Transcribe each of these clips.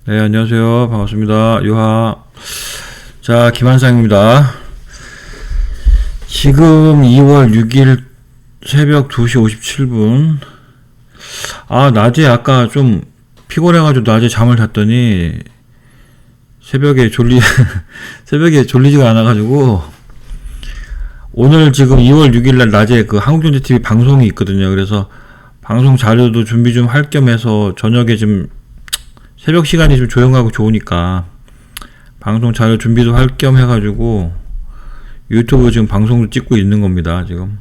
네, 안녕하세요. 반갑습니다. 유하. 자, 김한상입니다. 지금 2월 6일 새벽 2시 57분. 낮에 아까 좀 피곤해가지고 낮에 잠을 잤더니 새벽에 새벽에 졸리지가 않아가지고 오늘 지금 2월 6일날 낮에 그 한국경제TV 방송이 있거든요. 그래서 방송 자료도 준비 좀 할 겸 해서 저녁에 좀 새벽 시간이 좀 조용하고 좋으니까 방송 자료 준비도 할 겸 해가지고 유튜브 지금 방송도 찍고 있는 겁니다. 지금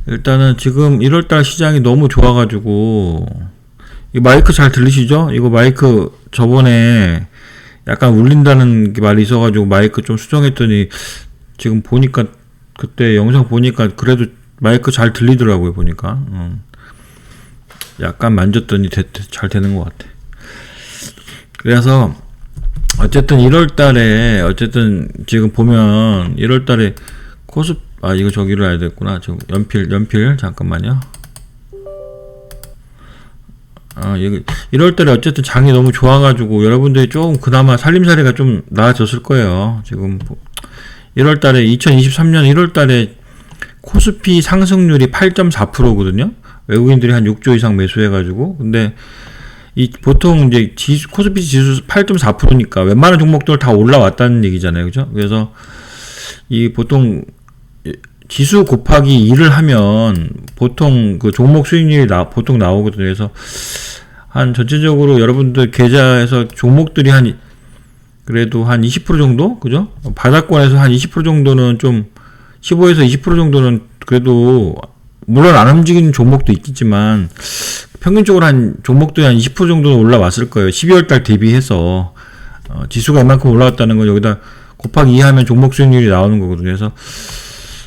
일단은 지금 1월달 시장이 너무 좋아가지고 이 마이크 잘 들리시죠? 이거 마이크 저번에 약간 울린다는 말이 있어가지고 마이크 좀 수정했더니 지금 보니까 그때 영상 보니까 그래도 마이크 잘 들리더라고요. 보니까 약간 만졌더니 잘 되는 것 같아. 그래서 어쨌든 1월달에 어쨌든 지금 보면 1월달에 이거 저기로 해야 됐구나. 저 연필 잠깐만요. 여기 1월달에 어쨌든 장이 너무 좋아가지고 여러분들이 조금 그나마 살림살이가 좀 나아졌을 거예요. 지금 1월달에 2023년 1월달에 코스피 상승률이 8.4%거든요. 외국인들이 한 6조 이상 매수해가지고. 근데 보통 이제 코스피 지수 8.4%니까 웬만한 종목들 다 올라왔다는 얘기잖아요. 그죠? 그래서 보통 지수 곱하기 2를 하면 보통 그 종목 수익률이 보통 나오거든요. 그래서 한 전체적으로 여러분들 계좌에서 종목들이 그래도 한 20% 정도? 그죠? 바닥권에서 한 20% 정도는 좀 15에서 20% 정도는 그래도 물론 안 움직이는 종목도 있겠지만 평균적으로 한 종목들이 한 20% 정도는 올라왔을 거예요. 12월달 대비해서 지수가 이만큼 올라왔다는 건 여기다 곱하기 2 하면 종목 수익률이 나오는 거거든요. 그래서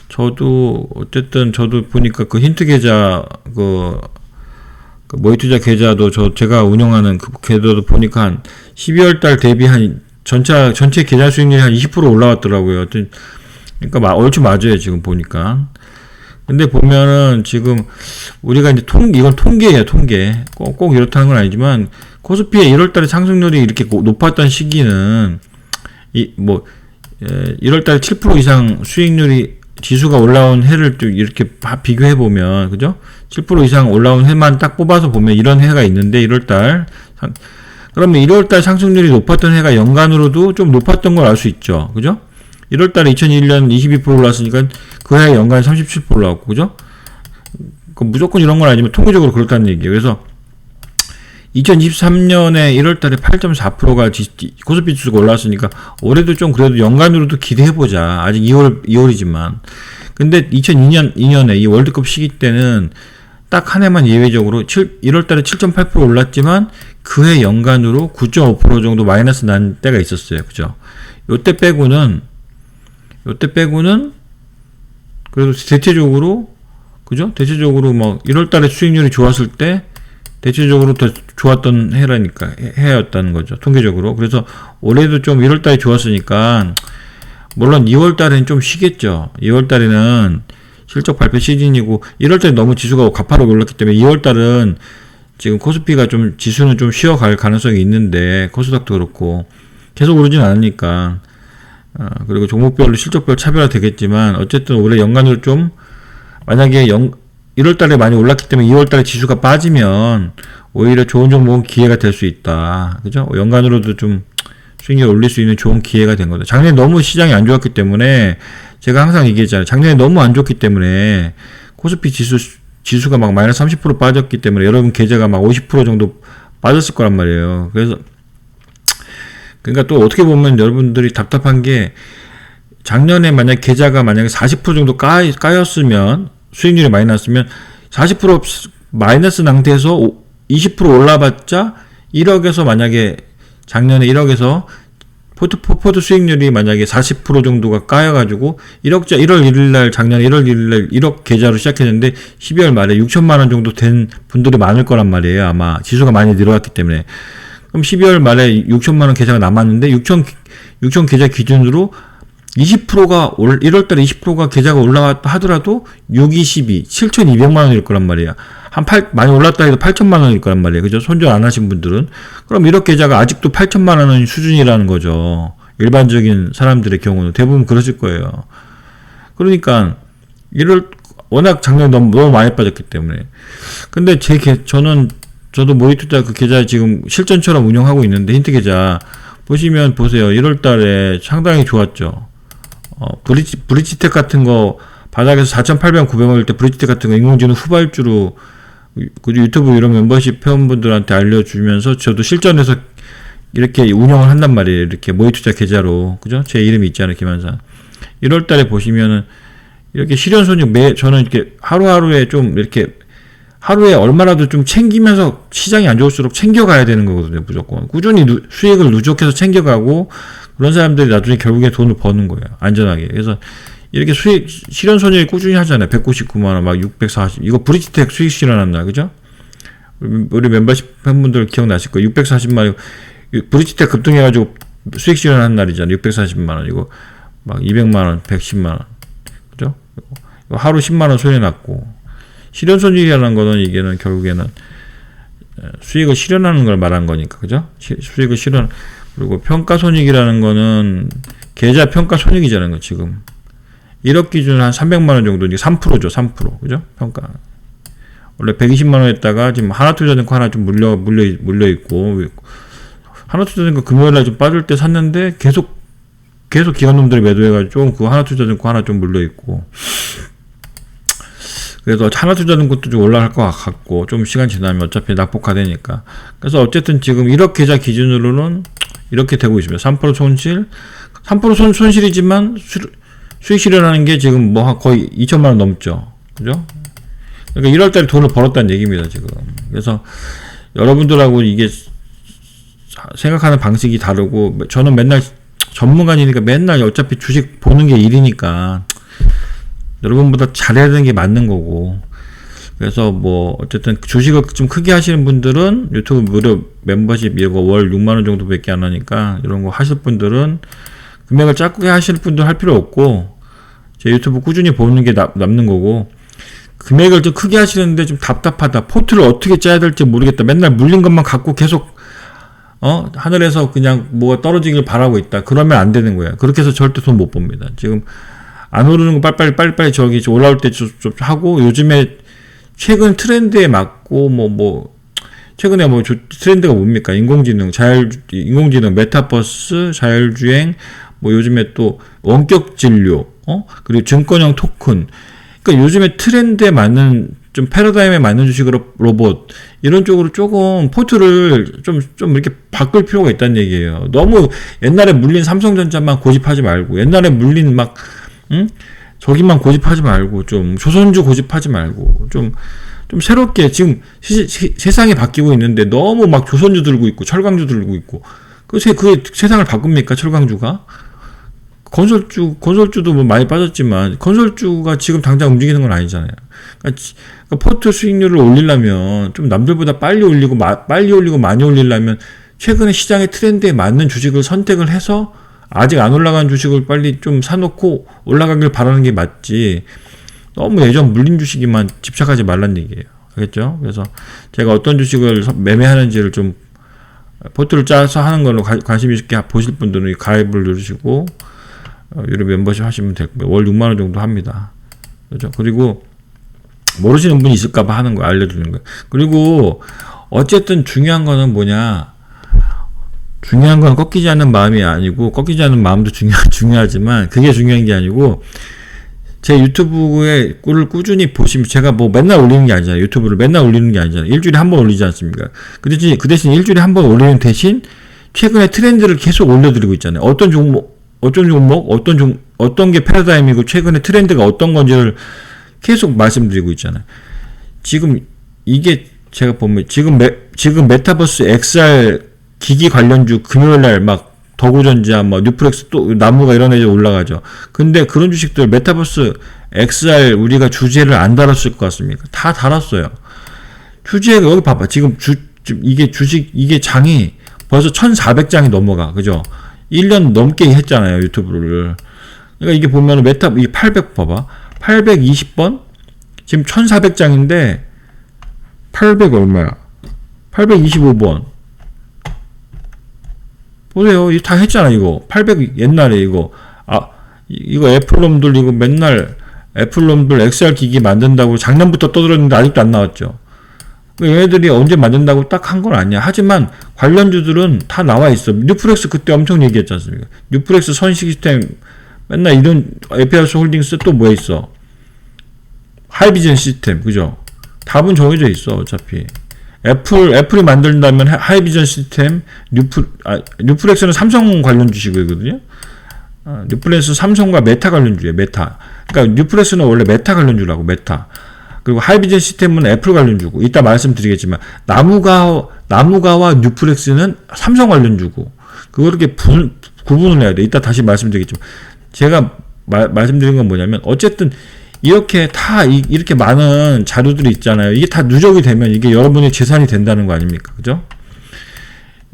저도 보니까 그 힌트 계좌 그 모의투자 계좌도 제가 운영하는 그 계좌도 보니까 한 12월달 대비 한 전체 계좌 수익률이 한 20% 올라왔더라고요. 그러니까 얼추 맞아요. 지금 보니까. 근데 보면은 지금 우리가 이제 이건 통계예요. 통계. 꼭 이렇다는 건 아니지만 코스피의 1월달에 상승률이 이렇게 높았던 시기는 1월달에 7% 이상 수익률이 지수가 올라온 해를 좀 이렇게 비교해 보면 그죠? 7% 이상 올라온 해만 딱 뽑아서 보면 이런 해가 있는데 1월달 그러면 1월달 상승률이 높았던 해가 연간으로도 좀 높았던 걸 알 수 있죠. 그죠? 1월달에 2001년 22% 올랐으니까 그 해 연간 37% 올라왔고, 그죠? 무조건 이런 건 아니지만 통계적으로 그렇다는 얘기예요. 그래서 2023년에 1월달에 8.4%가 코스피 지수가 올랐으니까 올해도 좀 그래도 연간으로도 기대해보자. 아직 2월이지만. 근데 2002년에 이 월드컵 시기 때는 딱 한 해만 예외적으로 1월달에 7.8% 올랐지만 그 해 연간으로 9.5% 정도 마이너스 난 때가 있었어요. 그죠? 요때 빼고는 그래도 대체적으로 그죠? 대체적으로 1월달에 수익률이 좋았을 때 대체적으로 더 좋았던 해였다는 거죠. 통계적으로. 그래서 올해도 좀 1월달에 좋았으니까 물론 2월달에는 좀 쉬겠죠. 2월달에는 실적 발표 시즌이고 1월달에 너무 지수가 가파르게 올랐기 때문에 2월달은 지금 코스피가 지수는 좀 쉬어갈 가능성이 있는데 코스닥도 그렇고 계속 오르진 않으니까 그리고 종목별로 실적별 차별화 되겠지만 어쨌든 올해 연간으로 좀 만약에 1월달에 많이 올랐기 때문에 2월달에 지수가 빠지면 오히려 좋은 종목은 기회가 될 수 있다. 그죠? 연간으로도 좀 수익률 올릴 수 있는 좋은 기회가 된 거다. 작년에 너무 시장이 안 좋았기 때문에 제가 항상 얘기했잖아요. 작년에 너무 안 좋기 때문에 코스피 지수가 막 마이너스 30% 빠졌기 때문에 여러분 계좌가 막 50% 정도 빠졌을 거란 말이에요. 그러니까 또 어떻게 보면 여러분들이 답답한 게 작년에 계좌가 만약에 40% 정도 까였으면 수익률이 많이 났으면 40% 마이너스 상태에서 20% 올라봤자 1억에서 만약에 작년에 1억에서 포트 수익률이 만약에 40% 정도가 까여가지고 1월 1일날 작년 1월 1일날 1억 계좌로 시작했는데 12월 말에 6천만 원 정도 된 분들이 많을 거란 말이에요. 아마 지수가 많이 늘어났기 때문에. 그럼 12월 말에 6천만 원 계좌가 남았는데 6천 계좌 기준으로 20%가 1월달에 20%가 계좌가 올라갔다 하더라도 6, 22, 7,200만 원일 거란 말이야. 많이 올랐다 해도 8천만 원일 거란 말이에요. 그죠? 손절 안 하신 분들은. 그럼 1억 계좌가 아직도 8천만 원 수준이라는 거죠. 일반적인 사람들의 경우는 대부분 그러실 거예요. 그러니까 워낙 작년에 너무 많이 빠졌기 때문에. 근데 저도 모의투자 그 계좌 지금 실전처럼 운영하고 있는데, 힌트 계좌 보시면 보세요. 1월 달에 상당히 좋았죠. 브릿지텍 같은 거 바닥에서 4,800원, 900원일 때 브릿지텍 같은 거 인공지능 후발주로 유튜브 이런 멤버십 회원분들한테 알려주면서 저도 실전에서 이렇게 운영을 한단 말이에요. 이렇게 모의투자 계좌로. 그죠? 제 이름이 있잖아요. 김한산. 1월 달에 보시면은 이렇게 실현손익 저는 이렇게 하루하루에 좀 이렇게 하루에 얼마라도 좀 챙기면서 시장이 안 좋을수록 챙겨가야 되는 거거든요. 무조건. 꾸준히 수익을 누적해서 챙겨가고 그런 사람들이 나중에 결국에 돈을 버는 거예요. 안전하게. 그래서 이렇게 실현손익 꾸준히 하잖아요. 199만원, 막 640. 이거 브릿지텍 수익 실현한 날, 그죠? 우리 멤버십 팬분들 기억나실 거예요. 640만원. 브릿지텍 급등해가지고 수익 실현한 날이잖아요. 640만원. 이거 막 200만원, 110만원. 그죠? 이거 하루 10만원 손해났고. 실현손익이라는 거는 이게는 결국에는 수익을 실현하는 걸 말한 거니까. 그죠? 수익을 그리고 평가손익이라는 거는 계좌 평가손익이잖아요. 지금. 1억 기준 한 300만원 정도, 이게 3%죠, 3%. 그죠? 평가. 원래 120만원 했다가 지금 하나투자증권 하나 좀 물려있고, 하나투자증권 금요일날 좀 빠질 때 샀는데, 계속 기관놈들이 매도해가지고, 좀 그 하나투자증권 하나 좀 물려있고. 그래서 하나투자증권도 좀 올라갈 것 같고, 좀 시간 지나면 어차피 낙폭화되니까. 그래서 어쨌든 지금 1억 계좌 기준으로는 이렇게 되고 있습니다. 3% 손실, 3% 손실이지만, 수익 실현하는 게 지금 뭐 거의 2천만원 넘죠. 그죠? 그러니까 1월달에 돈을 벌었다는 얘기입니다, 지금. 그래서 여러분들하고 이게 생각하는 방식이 다르고, 저는 맨날 전문가니까 맨날 어차피 주식 보는 게 일이니까 여러분보다 잘해야 되는 게 맞는 거고. 그래서 뭐 어쨌든 주식을 좀 크게 하시는 분들은 유튜브 무료 멤버십 이거 월 6만원 정도밖에 안 하니까 이런 거 하실 분들은 금액을 작게 하실 분들 할 필요 없고, 제 유튜브 꾸준히 보는 게 남는 거고, 금액을 좀 크게 하시는데 좀 답답하다, 포트를 어떻게 짜야 될지 모르겠다, 맨날 물린 것만 갖고 계속 하늘에서 그냥 뭐가 떨어지길 바라고 있다, 그러면 안 되는 거야. 그렇게 해서 절대 돈 못 법니다. 지금 안 오르는 거 빨리빨리 저기 올라올 때 좀 하고, 요즘에 최근 트렌드에 맞고 최근에 트렌드가 뭡니까? 인공지능, 메타버스, 자율주행, 요즘에 또 원격 진료, 그리고 증권형 토큰. 그러니까 요즘에 트렌드에 맞는, 좀 패러다임에 맞는 주식으로 로봇, 이런 쪽으로 조금 포트를 좀 이렇게 바꿀 필요가 있다는 얘기예요. 너무 옛날에 물린 삼성전자만 고집하지 말고, 옛날에 물린 저기만 고집하지 말고, 좀 조선주 고집하지 말고, 좀 새롭게, 지금 세상이 바뀌고 있는데 너무 막 조선주 들고 있고 철강주 들고 있고, 그 세상을 바꿉니까? 철강주가? 건설주도 뭐 많이 빠졌지만 건설주가 지금 당장 움직이는 건 아니잖아요. 그러니까 포트 수익률을 올리려면 좀 남들보다 빨리 올리고 많이 올리려면 최근에 시장의 트렌드에 맞는 주식을 선택을 해서 아직 안 올라간 주식을 빨리 좀 사놓고 올라가길 바라는 게 맞지, 너무 예전 물린 주식에만 집착하지 말란 얘기예요. 알겠죠? 그래서 제가 어떤 주식을 매매하는지를 좀 포트를 짜서 하는 걸로 관심 있게 보실 분들은 가입을 누르시고 유료 멤버십 하시면 되고요. 월 6만원 정도 합니다. 그렇죠? 그리고 모르시는 분이 있을까봐 하는 거 알려주는 거예요. 그리고 어쨌든 중요한 거는 뭐냐, 중요한 건 꺾이지 않는 마음이 아니고, 꺾이지 않는 마음도 중요하지만 그게 중요한 게 아니고, 제 유튜브에 꿀을 꾸준히 보시면, 제가 뭐 맨날 올리는 게 아니잖아요. 유튜브를 맨날 올리는 게 아니잖아요. 일주일에 한 번 올리지 않습니까? 그 대신 일주일에 한 번 올리는 대신 최근에 트렌드를 계속 올려드리고 있잖아요. 어떤 게 패러다임이고 최근에 트렌드가 어떤 건지를 계속 말씀드리고 있잖아요. 지금 이게 제가 보면 지금 메타버스 XR 기기 관련주 금요일날 막 더구전자, 뉴프렉스, 또 나무가 이런 애들 올라가죠. 근데 그런 주식들 메타버스 XR 우리가 주제를 안 달았을 것 같습니까? 다 달았어요. 주제가 여기 봐봐. 지금 이게 장이 벌써 1,400장이 넘어가. 그죠? 1년 넘게 했잖아요, 유튜브를. 그러니까 이게 보면 메타, 이 800 봐봐. 820번? 지금 1400장인데, 800 얼마야? 825번. 보세요. 이거 다 했잖아, 이거. 800 옛날에 이거. 이거 애플놈들 이거 맨날 애플놈들 XR 기기 만든다고 작년부터 떠들었는데 아직도 안 나왔죠. 얘네들이 언제 만든다고 딱 한 건 아니야. 하지만 관련주들은 다 나와 있어. 뉴프렉스 그때 엄청 얘기했지 않습니까? 뉴프렉스 선 시스템 맨날 이런 에피아스 홀딩스 또 뭐 있어? 하이비전 시스템, 그죠? 답은 정해져 있어, 어차피. 애플이 만든다면 하이비전 시스템, 뉴프렉스는 삼성 관련 주식이거든요. 뉴프렉스 삼성과 메타 관련주예요, 메타. 그러니까 뉴프렉스는 원래 메타 관련주라고, 메타. 그리고 하이비전 시스템은 애플 관련주고, 이따 말씀드리겠지만, 나무가와 뉴프렉스는 삼성 관련주고, 그렇게 구분을 해야 돼. 이따 다시 말씀드리겠지만, 제가 말씀드린 건 뭐냐면, 어쨌든, 이렇게 이렇게 많은 자료들이 있잖아요. 이게 다 누적이 되면 이게 여러분의 재산이 된다는 거 아닙니까? 그죠?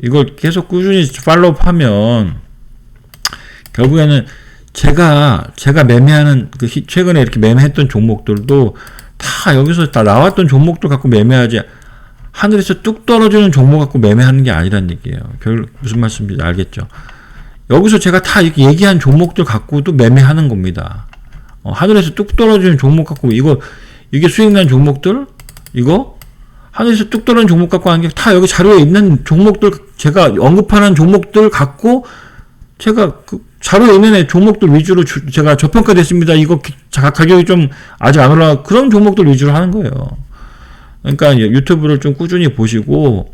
이걸 계속 꾸준히 팔로우 하면, 결국에는 제가 매매하는, 최근에 이렇게 매매했던 종목들도 다 여기서 다 나왔던 종목들 갖고 매매하지, 하늘에서 뚝 떨어지는 종목 갖고 매매하는 게 아니란 얘기예요. 무슨 말씀인지 알겠죠? 여기서 제가 다 이렇게 얘기한 종목들 갖고도 매매하는 겁니다. 하늘에서 뚝 떨어지는 종목 갖고, 이게 수익난 종목들? 이거? 하늘에서 뚝 떨어지는 종목 갖고 하는 게 다 여기 자료에 있는 종목들, 제가 언급하는 종목들 갖고, 제가 자료에 있는 종목들 위주로 제가 저평가됐습니다. 이거 가격이 좀 아직 안 올라가. 그런 종목들 위주로 하는 거예요. 그러니까 유튜브를 좀 꾸준히 보시고,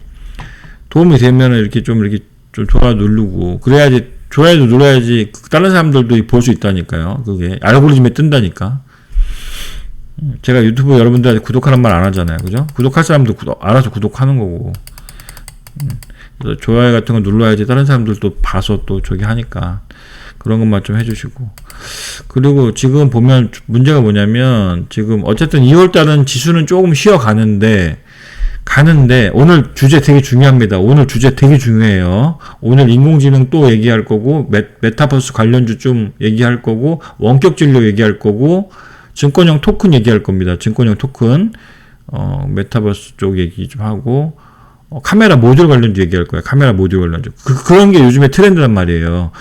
도움이 되면 이렇게 좀 좋아요 누르고, 그래야지, 좋아요도 눌러야지 다른 사람들도 볼 수 있다니까요. 그게 알고리즘에 뜬다니까. 제가 유튜브 여러분들한테 구독하는 말 안 하잖아요. 그죠? 구독할 사람도 알아서 구독하는 거고. 그래서 좋아요 같은 거 눌러야지 다른 사람들도 봐서 또 저기 하니까. 그런 것만 좀 해주시고. 그리고 지금 보면 문제가 뭐냐면, 지금 어쨌든 2월달은 지수는 조금 쉬어가는데, 오늘 주제 되게 중요합니다. 오늘 주제 되게 중요해요. 오늘 인공지능 또 얘기할 거고, 메타버스 관련주 좀 얘기할 거고, 원격 진료 얘기할 거고, 증권형 토큰 얘기할 겁니다. 증권형 토큰, 메타버스 쪽 얘기 좀 하고, 카메라 모듈 관련주 얘기할 거예요. 카메라 모듈 관련주. 그런 게 요즘에 트렌드란 말이에요.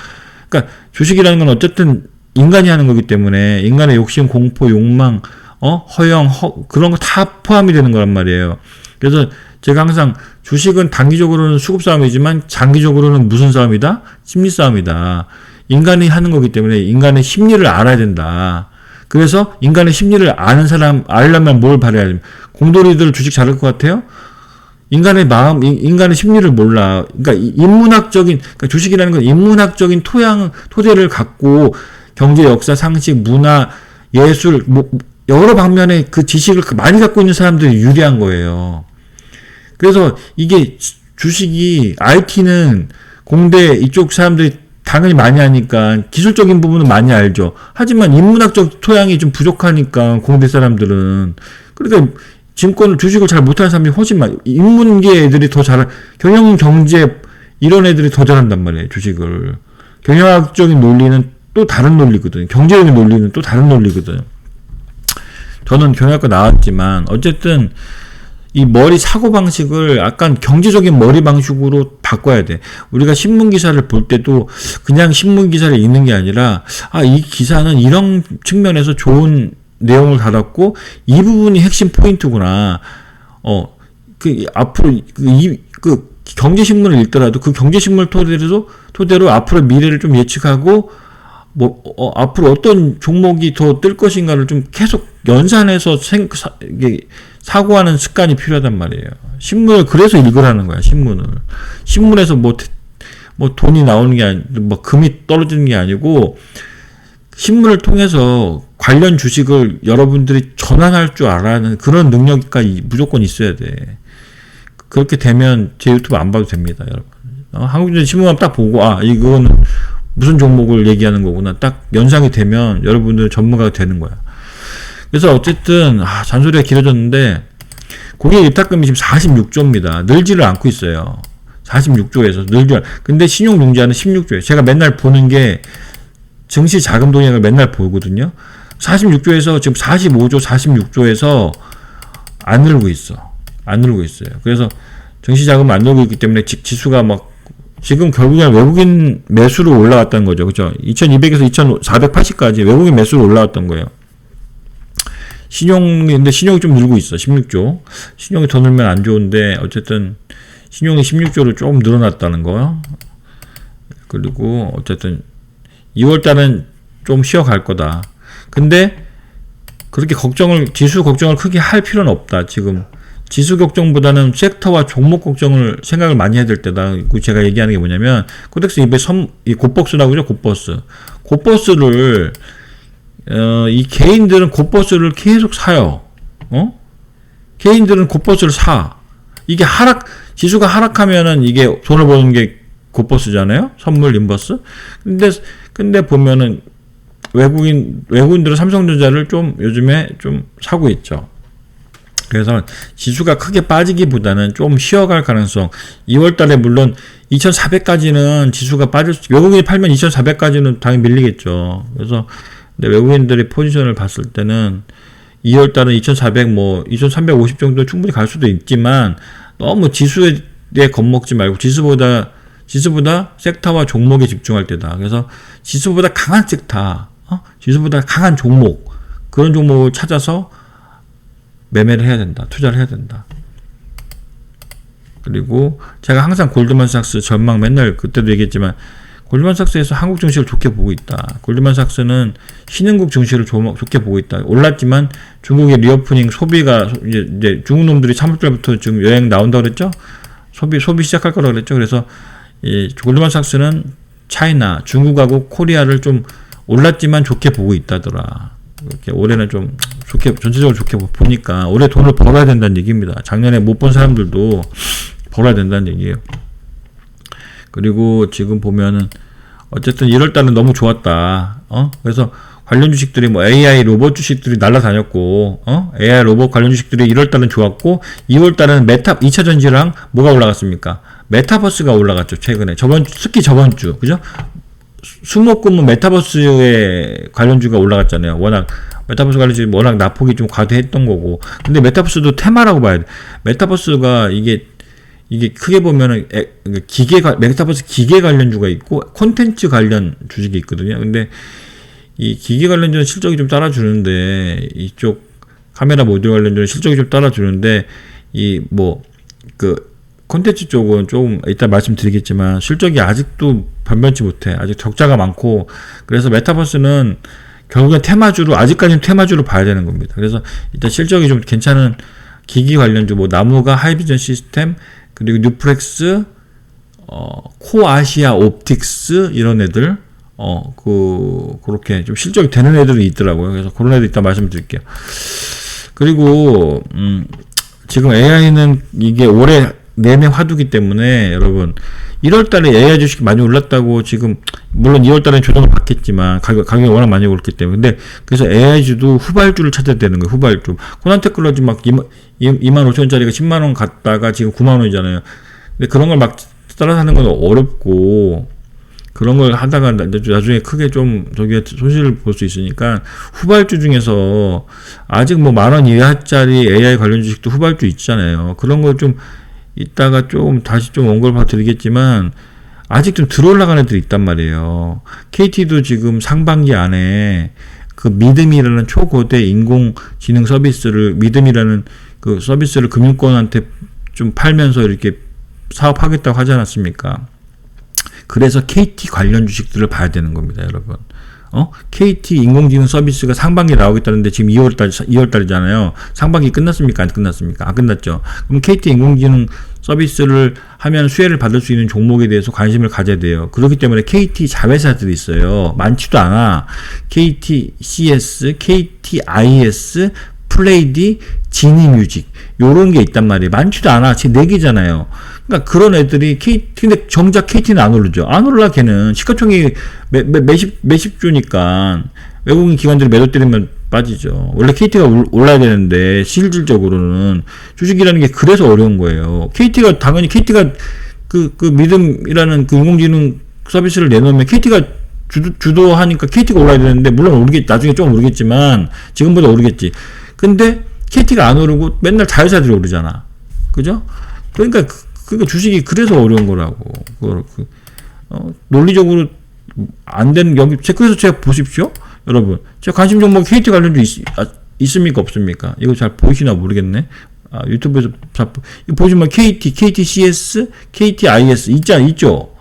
그러니까 주식이라는 건 어쨌든 인간이 하는 거기 때문에, 인간의 욕심, 공포, 욕망, 허영, 그런 거 다 포함이 되는 거란 말이에요. 그래서 제가 항상 주식은 단기적으로는 수급 싸움이지만 장기적으로는 무슨 싸움이다? 심리 싸움이다. 인간이 하는 거기 때문에 인간의 심리를 알아야 된다. 그래서 인간의 심리를 알려면 뭘 발휘해야 됩니까? 공돌이들 주식 잘할 것 같아요? 인간의 마음, 인간의 심리를 몰라. 그러니까 그러니까 주식이라는 건 인문학적인 토대를 갖고 경제, 역사, 상식, 문화, 예술, 여러 방면의 그 지식을 많이 갖고 있는 사람들이 유리한 거예요. 그래서 이게 주식이, IT는 공대 이쪽 사람들이 당연히 많이 하니까 기술적인 부분은 많이 알죠. 하지만 인문학적 토양이 좀 부족하니까 공대 사람들은. 그러니까 주식을 잘 못하는 사람이 훨씬 많아요. 인문계 애들이 더 경영, 경제, 이런 애들이 더 잘한단 말이에요, 주식을. 경영학적인 논리는 또 다른 논리거든요. 경제적인 논리는 또 다른 논리거든요. 저는 경영학과 나왔지만, 어쨌든, 이 머리 사고방식을 약간 경제적인 머리 방식으로 바꿔야 돼. 우리가 신문기사를 볼 때도 그냥 신문기사를 읽는 게 아니라, 이 기사는 이런 측면에서 좋은 내용을 달았고, 이 부분이 핵심 포인트구나. 앞으로, 경제신문을 읽더라도 그 경제신문을 토대로 앞으로 미래를 좀 예측하고, 앞으로 어떤 종목이 더 뜰 것인가를 좀 계속 연산해서 사고하는 습관이 필요하단 말이에요. 신문을 그래서 읽으라는 거야, 신문을. 신문에서 돈이 나오는 게 금이 떨어지는 게 아니고, 신문을 통해서 관련 주식을 여러분들이 전환할 줄 알아는 그런 능력이 무조건 있어야 돼. 그렇게 되면 제 유튜브 안 봐도 됩니다, 여러분. 한국인들 신문만 딱 보고, 이거는 무슨 종목을 얘기하는 거구나. 딱 연상이 되면 여러분들 전문가가 되는 거야. 그래서 어쨌든, 잔소리가 길어졌는데, 고객 입탁금이 지금 46조입니다. 늘지를 않고 있어요. 46조에서 근데 신용융자는 16조예요. 제가 맨날 보는 게, 증시 자금 동향을 맨날 보거든요. 46조에서 지금 45조, 46조에서 안 늘고 있어. 안 늘고 있어요. 그래서 증시 자금은 안 늘고 있기 때문에 지수가 막 지금 결국엔 외국인 매수로 올라왔다는 거죠. 그죠? 2200에서 2480까지 외국인 매수로 올라왔던 거예요. 근데 신용이 좀 늘고 있어. 16조. 신용이 더 늘면 안 좋은데, 어쨌든, 신용이 16조로 조금 늘어났다는 거. 그리고, 어쨌든, 2월달은 좀 쉬어갈 거다. 근데, 그렇게 지수 걱정을 크게 할 필요는 없다. 지금. 지수 걱정보다는 섹터와 종목 생각을 많이 해야 될 때다. 제가 얘기하는 게 뭐냐면, 코덱스 200 곧버스라고 그죠? 곧버스. 곧버스를, 이 개인들은 곧버스를 계속 사요. 개인들은 곧버스를 사. 이게 지수가 하락하면은 이게 돈을 버는 게 곧버스잖아요? 선물 인버스? 근데 보면은 외국인들은 삼성전자를 좀 요즘에 좀 사고 있죠. 그래서 지수가 크게 빠지기보다는 좀 쉬어갈 가능성. 2월 달에 물론 2400까지는 지수가 외국인이 팔면 2400까지는 당연히 밀리겠죠. 그래서 근데 외국인들의 포지션을 봤을 때는 2월 달은 2400, 2350 정도 충분히 갈 수도 있지만 너무 지수에 겁먹지 말고 지수보다 섹터와 종목에 집중할 때다. 그래서 지수보다 강한 섹터, 지수보다 강한 종목, 그런 종목을 찾아서 매매를 해야 된다. 투자를 해야 된다. 그리고 제가 항상 골드만삭스 전망 맨날 그때도 얘기했지만 골드만삭스에서 한국 증시를 좋게 보고 있다. 골드만삭스는 신흥국 증시를 좋게 보고 있다. 올랐지만 중국의 리오프닝 소비가 이제 중국 놈들이 3월달부터 지금 여행 나온다고 그랬죠? 소비 시작할 거라고 그랬죠? 그래서 이 골드만삭스는 차이나 중국하고 코리아를 좀 올랐지만 좋게 보고 있다더라. 이렇게 올해는 좀 전체적으로 좋게 보니까 올해 돈을 벌어야 된다는 얘기입니다. 작년에 못 번 사람들도 벌어야 된다는 얘기예요. 그리고 지금 보면은 어쨌든 1월달은 너무 좋았다. 그래서 관련 주식들이 AI 로봇 주식들이 날라다녔고, AI 로봇 관련 주식들이 1월달은 좋았고, 2월달은 2차 전지랑 뭐가 올라갔습니까? 메타버스가 올라갔죠, 최근에. 특히 저번 주, 그죠? 수목금은 메타버스의 관련주가 올라갔잖아요. 메타버스 관련주가 워낙 낙폭이 좀 과대했던 거고. 근데 메타버스도 테마라고 봐야 돼. 메타버스가 이게 크게 보면은 메타버스 기계 관련주가 있고 콘텐츠 관련 주식이 있거든요. 근데 이 기계 관련주는 실적이 좀 따라주는데 이쪽 카메라 모듈 관련주는 실적이 좀 따라주는데 콘텐츠 쪽은 조금 이따 말씀드리겠지만 실적이 아직도 변변치 못해. 아직 적자가 많고 그래서 메타버스는 결국엔 아직까지는 테마주로 봐야 되는 겁니다. 그래서 일단 실적이 좀 괜찮은 기기 관련주 나무가 하이비전 시스템 그리고 뉴프렉스, 코아시아 옵틱스 이런 애들 그렇게 좀 실적이 되는 애들이 있더라고요. 그래서 그런 애들 이따 말씀드릴게요. 그리고 지금 AI는 이게 올해 내내 화두기 때문에 여러분 1월달에 AI 주식이 많이 올랐다고 지금 물론 2월달에 조정을 받겠지만 가격이 워낙 많이 올랐기 때문에 근데 그래서 AI주도 후발주를 찾아야 되는 거예요. 후발주. 코난테크놀로지 25,000원짜리가 10만원 갔다가 지금 9만원이잖아요. 근데 그런 걸 막 따라하는 건 어렵고 그런 걸 하다가 나중에 크게 좀 손실을 볼 수 있으니까 후발주 중에서 아직 10,000원 이하짜리 AI 관련 주식도 후발주 있잖아요. 그런 걸 좀 이따가 다시 언급을 드리겠지만 아직 좀 들어올라가는 애들이 있단 말이에요. KT도 지금 상반기 안에 그 믿음이라는 초고대 인공지능 믿음이라는 그 서비스를 금융권한테 좀 팔면서 이렇게 사업하겠다고 하지 않았습니까? 그래서 KT 관련 주식들을 봐야 되는 겁니다, 여러분. KT 인공지능 서비스가 상반기에 나오겠다는데 지금 2월달이잖아요. 상반기 끝났습니까? 안 끝났습니까? 안 끝났죠. 그럼 KT 인공지능 서비스를 하면 수혜를 받을 수 있는 종목에 대해서 관심을 가져야 돼요. 그렇기 때문에 KT 자회사들이 있어요. 많지도 않아. KTCS, KTIS, 플레이디, 지니뮤직 요런 게 있단 말이에요. 많지도 않아. 지금 4개잖아요. 그러니까 그런 애들이 근데 정작 KT는 안 오르죠. 안 올라 걔는 시가총액이 몇십 조니까 외국인 기관들이 매도 때리면 빠지죠. 원래 KT가 올라야 되는데 실질적으로는 주식이라는 게 그래서 어려운 거예요. KT가 그 믿음이라는 그 인공지능 서비스를 내놓으면 KT가 주도하니까 KT가 올라야 되는데, 물론 나중에 좀 오르겠지만, 지금보다 오르겠지. 근데 KT가 안 오르고 맨날 자회사들이 오르잖아. 그죠? 그러니까 주식이 그래서 어려운 거라고. 논리적으로 안 되는, 그래서 제가 보십시오. 여러분. 제가 관심 종목 KT 관련주 있습니까? 없습니까? 이거 잘 보이시나 모르겠네. 유튜브에서 이거 보시면 KT, KTCS, KTIS 있죠?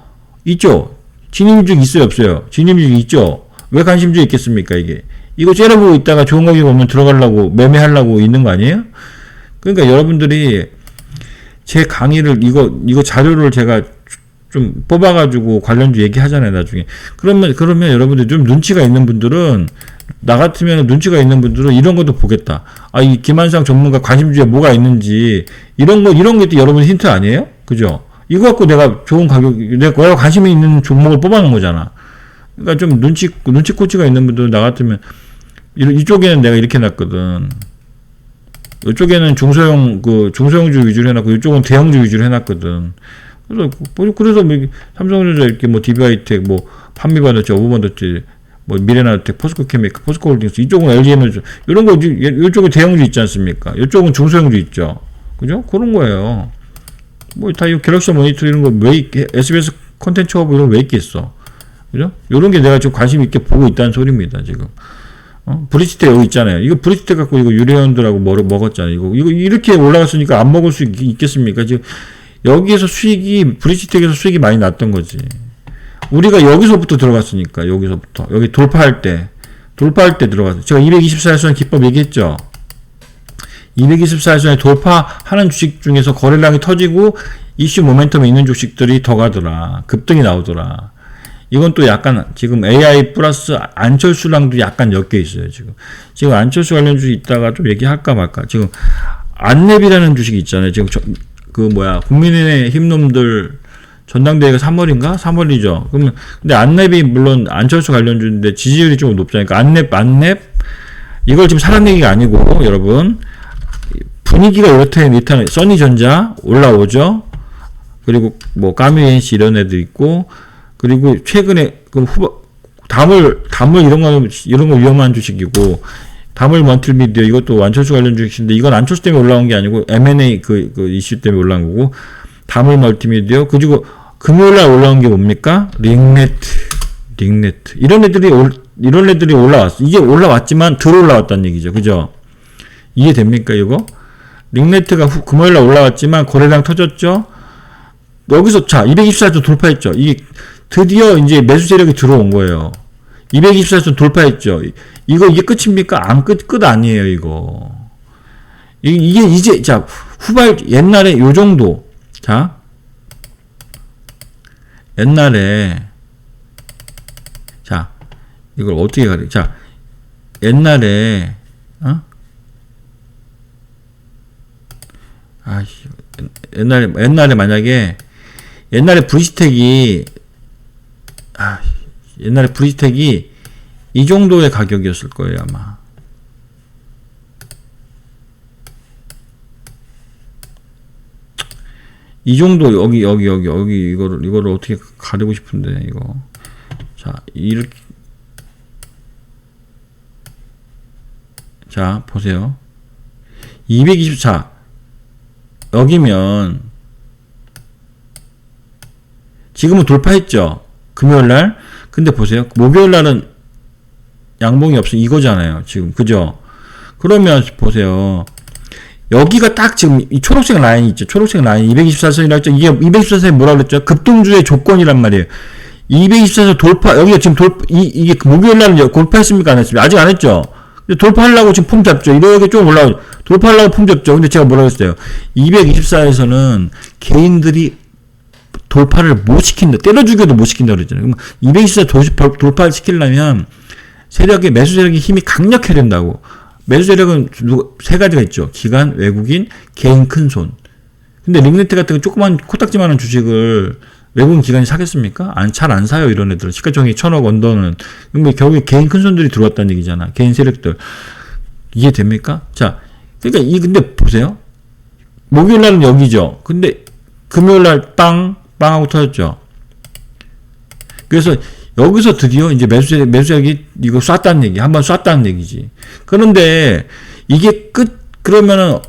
진입주식 있어요, 없어요? 진입주식 있죠? 왜 관심주 있겠습니까, 이게? 이거 째려보고 있다가 좋은 가격이 오면 들어가려고, 매매하려고 있는 거 아니에요? 그러니까 여러분들이 제 강의를, 이거 자료를 제가 좀 뽑아가지고 관련주 얘기하잖아요, 나중에. 그러면 여러분들 좀 눈치가 있는 분들은, 나 같으면 눈치가 있는 분들은 이런 것도 보겠다. 이 김한상 전문가 관심주에 뭐가 있는지, 이런 게 또 여러분 힌트 아니에요? 그죠? 이거 갖고 내가 좋은 내가 관심이 있는 종목을 뽑아놓은 거잖아. 그러니까 좀 눈치코치가 있는 분들은 나 같으면, 이쪽에는 내가 이렇게 놨거든. 이쪽에는 중소형주 위주로 해놨고, 이쪽은 대형주 위주로 해놨거든. 그래서 삼성전자 이렇게 DB하이텍, 판미반도체, 어부반도체, 미래나텍, 포스코케미칼, 포스코홀딩스, 이쪽은 LG에너지, 이런 거, 이쪽은 대형주 있지 않습니까? 이쪽은 중소형주 있죠. 그죠? 그런 거예요. 다 이 갤럭시 모니터 이런 거 왜 있게, SBS 콘텐츠 허브 이런 거 왜 있겠어? 그죠? 요런 게 내가 좀 관심 있게 보고 있다는 소리입니다, 지금. 브리지텍 여기 있잖아요. 이거 브리지텍 갖고 이거 유래원들하고 먹었잖아요. 이거 이렇게 올라갔으니까 안 먹을 수 있겠습니까? 지금 여기에서 브리지텍에서 수익이 많이 났던 거지. 우리가 여기서부터 들어갔으니까, 여기 돌파할 때 들어갔어요. 제가 224일선 기법 얘기했죠? 224일선에 돌파하는 주식 중에서 거래량이 터지고, 이슈 모멘텀이 있는 주식들이 더 가더라. 급등이 나오더라. 이건 또 약간, 지금 AI 플러스 안철수랑도 약간 엮여 있어요, 지금 안철수 관련 주식 있다가 좀 얘기할까 말까. 지금, 안랩이라는 주식이 있잖아요. 지금, 국민의힘 놈들, 전당대회가 3월인가? 3월이죠. 근데 안랩이 물론 안철수 관련주인데 지지율이 좀 높잖아요. 그러니까 안랩, 이걸 지금 사람 얘기가 아니고, 여러분, 분위기가 이렇다는 써니전자 올라오죠. 그리고 까뮤엔씨 이런 애들 있고, 그리고 최근에 다물 이런 거 위험한 주식이고, 다물 먼틀미디어 이것도 안철수 관련 주식인데, 이건 안철수 때문에 올라온 게 아니고 M&A 이슈 때문에 올라온 거고, 다물 멀티미디어, 그리고 금요일날 올라온 게 뭡니까? 링네트 이런 애들이 올라왔어. 이게 올라왔지만 덜 올라왔다는 얘기죠. 그죠? 이해됩니까, 이거? 링네트가 금요일날 올라왔지만 거래량 터졌죠? 여기서 224선 돌파했죠. 이게 드디어 이제 매수 세력이 들어온 거예요. 224선 돌파했죠. 이게 끝입니까? 끝 아니에요, 이거. 이게 이제, 옛날에 요 정도. 이걸 어떻게 옛날에, 옛날에 만약에, 옛날에 브리지텍이 이 정도의 가격이었을 거예요, 아마. 이 정도, 여기, 이거를 어떻게 가리고 싶은데, 이거. 이렇게. 보세요. 224. 여기면, 지금은 돌파했죠? 금요일날? 근데 보세요. 목요일날은 양봉이 없어. 이거잖아요. 지금. 그죠? 그러면 보세요. 여기가 딱 지금 이 초록색 라인이 있죠. 초록색 라인 224선이라고 했죠. 이게 224선이 뭐라 그랬죠? 급등주의 조건이란 말이에요. 224선 돌파, 여기가 지금 이게 목요일날은 돌파했습니까? 안 했습니까? 아직 안 했죠? 돌파하려고 지금 폼 잡죠. 이렇게 좀 올라오죠. 돌파하려고 폼 잡죠. 근데 제가 뭐라고 했어요? 224에서는 개인들이 돌파를 못 시킨다. 때려 죽여도 못 시킨다 그랬잖아요. 그럼 224 돌파를 시키려면 매수 세력의 힘이 강력해야 된다고. 매수 세력은 세 가지가 있죠. 기관, 외국인, 개인 큰손. 근데 링네트 같은 조그만 코딱지만한 주식을 외국인 기관이 사겠습니까? 잘 안 사요, 이런 애들은. 시가총액 1,000억 언더는. 결국에 개인 큰손들이 들어왔다는 얘기잖아. 개인 세력들. 이해됩니까? 그러니까 근데 보세요. 목요일 날은 여기죠. 근데 금요일 날 빵 하고 터졌죠. 그래서 여기서 드디어 이제 매수액이 이거 쐈다는 얘기, 한번 쐈다는 얘기지. 그런데 이게 그러면은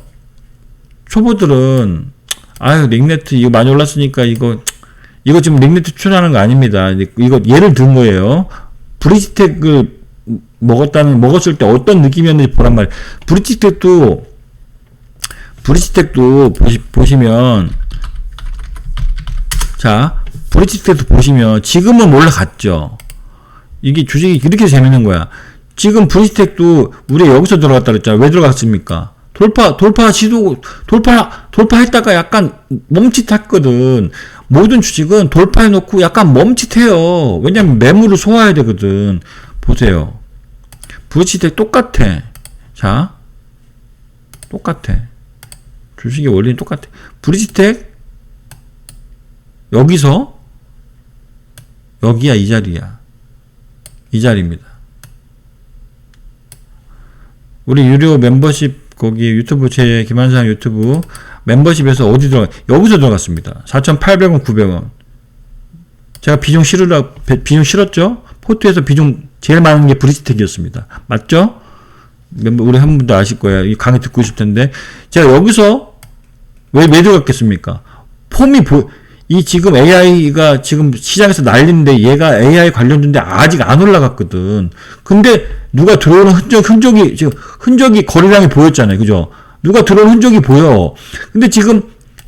초보들은 아유 링네트 이거 많이 올랐으니까 이거 지금 링네트 추천하는 거 아닙니다. 이거 예를 든 거예요. 브리지텍을 먹었을 때 어떤 느낌이었는지 보란 말이에요. 브리지텍도 보시면 자 브리지텍도 보시면 지금은 올라갔죠. 이게 주식이 이렇게 재밌는 거야. 지금 브리지텍도 우리 여기서 들어갔다 그랬잖아. 왜 들어갔습니까? 돌파했다가 약간 멈칫했거든. 모든 주식은 돌파해놓고 약간 멈칫해요. 왜냐면 매물을 소화해야 되거든. 보세요. 브리지텍 똑같아. 자, 똑같아. 주식의 원리는 똑같아. 브리지텍 여기서 여기야 이 자리야. 이 자리입니다. 우리 유료 멤버십 거기 유튜브 제 김한상 유튜브 멤버십에서 어디 들어가? 여기서 들어갔습니다. 4,800원, 900원. 제가 비중 실었죠? 포트에서 비중 제일 많은 게 브리지텍이었습니다. 맞죠? 우리 한 분도 아실 거예요. 이 강의 듣고 있을 텐데. 제가 여기서 왜 들어갔겠습니까? 이 지금 AI가 지금 시장에서 난리인데 얘가 AI 관련주인데 아직 안 올라갔거든. 근데 누가 들어오는 흔적이 거래량이 보였잖아요. 그죠? 누가 들어오는 흔적이 보여. 근데 지금